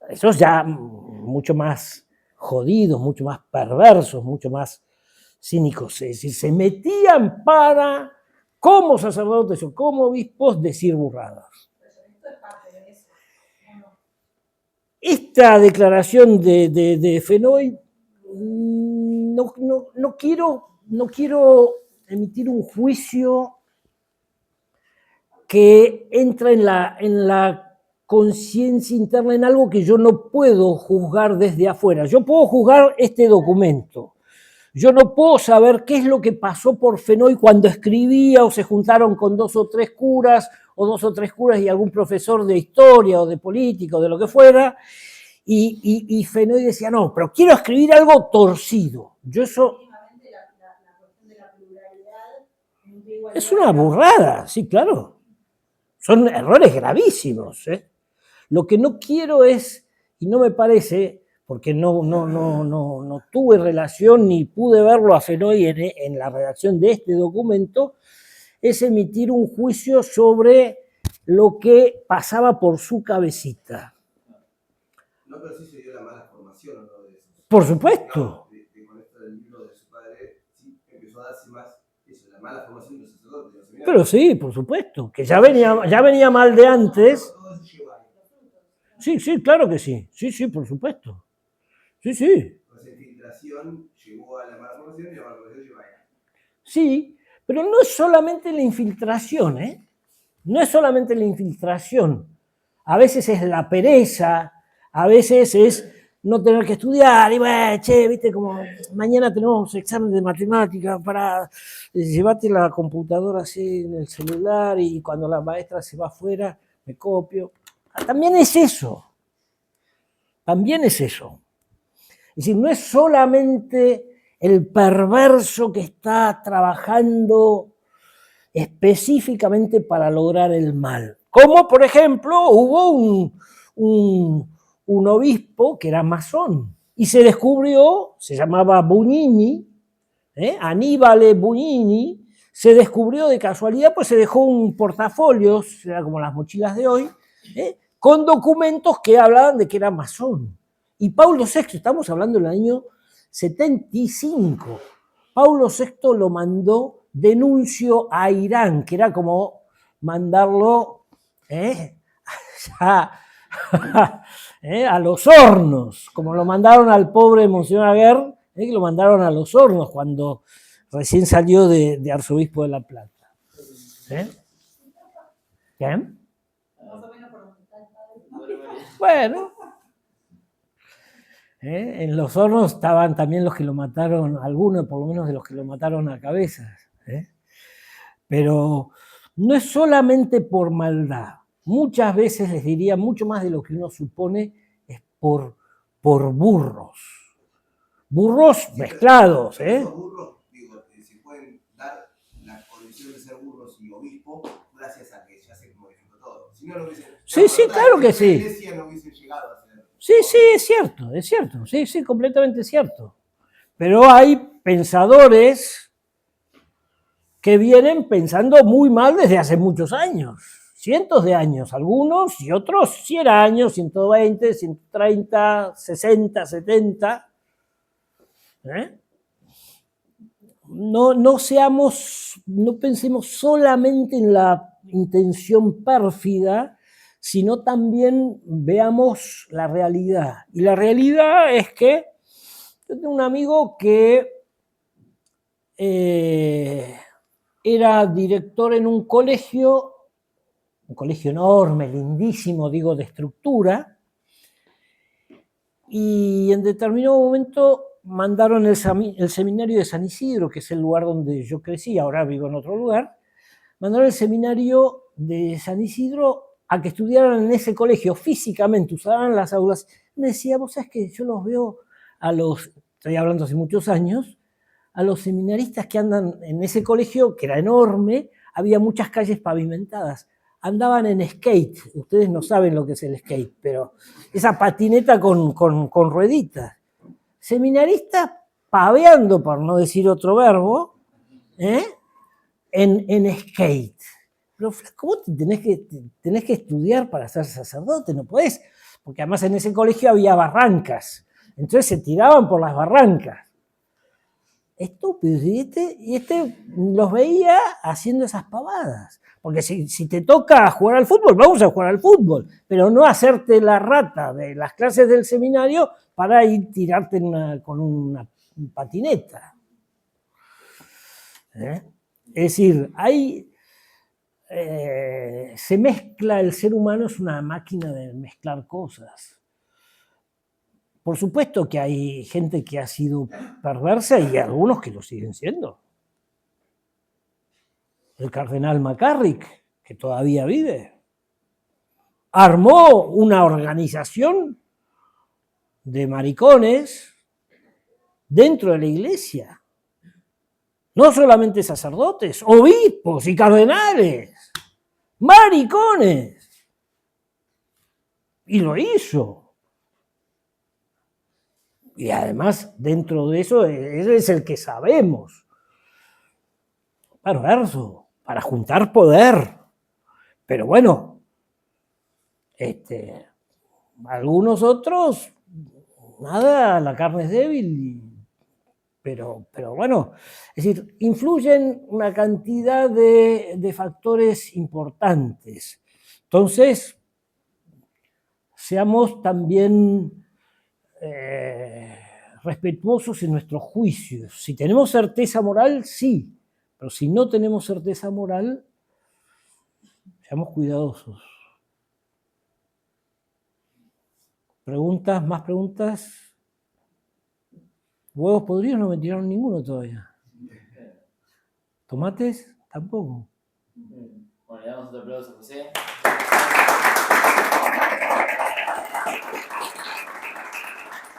Esos ya mucho más jodidos, mucho más perversos, mucho más cínicos. Es decir, se metían para, como sacerdotes o como obispos, decir burradas. Esto es parte de eso. ¿No? Esta declaración de Fenoy, no quiero emitir un juicio que entra en la conciencia interna, en algo que yo no puedo juzgar desde afuera. Yo puedo juzgar este documento. Yo no puedo saber qué es lo que pasó por Fenoy cuando escribía o se juntaron con dos o tres curas y algún profesor de historia o de política o de lo que fuera, y Fenoy decía, no, pero quiero escribir algo torcido. Yo eso... La cuestión de la pluralidad Es una burrada, sí, claro. Son errores gravísimos, ¿eh? Lo que no quiero es, y no me parece, porque no tuve relación ni pude verlo a Fenoy en la redacción de este documento, es emitir un juicio sobre lo que pasaba por su cabecita. No, pero sí se dio la mala formación, ¿no? De esos. Por supuesto. Con esto del libro de su padre, sí empezó a darse más eso, la mala formación de los sacerdotes, de los seminarios. Pero sí, por supuesto, que ya venía mal de antes. Sí, claro que sí. Sí, por supuesto. Sí. Esa infiltración llevó a la mala formación y la mala formación llevó a ella. Sí, pero no es solamente la infiltración, ¿eh? No es solamente la infiltración. A veces es la pereza, a veces es no tener que estudiar, y bueno, viste, como mañana tenemos examen de matemática para llevarte la computadora así en el celular y cuando la maestra se va afuera me copio. También es eso. Es decir, no es solamente el perverso que está trabajando específicamente para lograr el mal. Como, por ejemplo, hubo un obispo que era masón y se descubrió, se llamaba Bugnini, Aníbal Bugnini, se descubrió de casualidad, pues se dejó un portafolio, era como las mochilas de hoy, con documentos que hablaban de que era masón. Y Pablo VI, estamos hablando del año 75, Pablo VI lo mandó denuncio a Irán, que era como mandarlo a los hornos, como lo mandaron al pobre Monseñor Aguer, que lo mandaron a los hornos cuando recién salió de arzobispo de La Plata. ¿Qué? más o menos por donde está el padre. Bueno. En los hornos estaban también los que lo mataron, algunos por lo menos de los que lo mataron a cabezas. Pero no es solamente por maldad. Muchas veces, les diría, mucho más de lo que uno supone, es por burros. Burros mezclados. Esos burros, se pueden dar la condición de ser burros y obispo gracias a que ya se modificó todo. Si no, no hubiesen... Sí, claro que sí. La iglesia no hubiesen llegado a ser... Sí, es cierto. Sí, completamente cierto. Pero hay pensadores que vienen pensando muy mal desde hace muchos años, cientos de años, algunos y otros 100 años, 120, 130, 60, 70. No pensemos solamente en la intención pérfida, sino también veamos la realidad. Y la realidad es que yo tengo un amigo que era director en un colegio enorme, lindísimo, digo, de estructura, y en determinado momento mandaron el seminario de San Isidro, que es el lugar donde yo crecí, ahora vivo en otro lugar, mandaron el seminario de San Isidro a que estudiaran en ese colegio físicamente, usaran las aulas. Me decía, vos sabés que yo los veo estoy hablando hace muchos años, a los seminaristas que andan en ese colegio, que era enorme, había muchas calles pavimentadas. Andaban en skate, ustedes no saben lo que es el skate, pero esa patineta con rueditas. Seminaristas paveando, por no decir otro verbo, en skate. Pero ¿cómo tenés que estudiar para ser sacerdote? No podés, porque además en ese colegio había barrancas, entonces se tiraban por las barrancas. Estúpidos, y este los veía haciendo esas pavadas. Porque si te toca jugar al fútbol, vamos a jugar al fútbol, pero no hacerte la rata de las clases del seminario para ir tirarte con una patineta. Es decir, se mezcla, el ser humano es una máquina de mezclar cosas. Por supuesto que hay gente que ha sido perversa y algunos que lo siguen siendo. El cardenal McCarrick, que todavía vive, armó una organización de maricones dentro de la iglesia. No solamente sacerdotes, obispos y cardenales, maricones. Y lo hizo. Y además, dentro de eso, él es el que sabemos. Perverso, para juntar poder. Pero bueno, algunos otros, nada, la carne es débil. Pero bueno, es decir, influyen una cantidad de factores importantes. Entonces, seamos también respetuosos en nuestros juicios. Si tenemos certeza moral, sí, pero si no tenemos certeza moral, seamos cuidadosos. ¿Preguntas? ¿Más preguntas? ¿Huevos podridos? No me tiraron ninguno todavía. ¿Tomates? Tampoco. Bueno, le damos otro aplauso a José.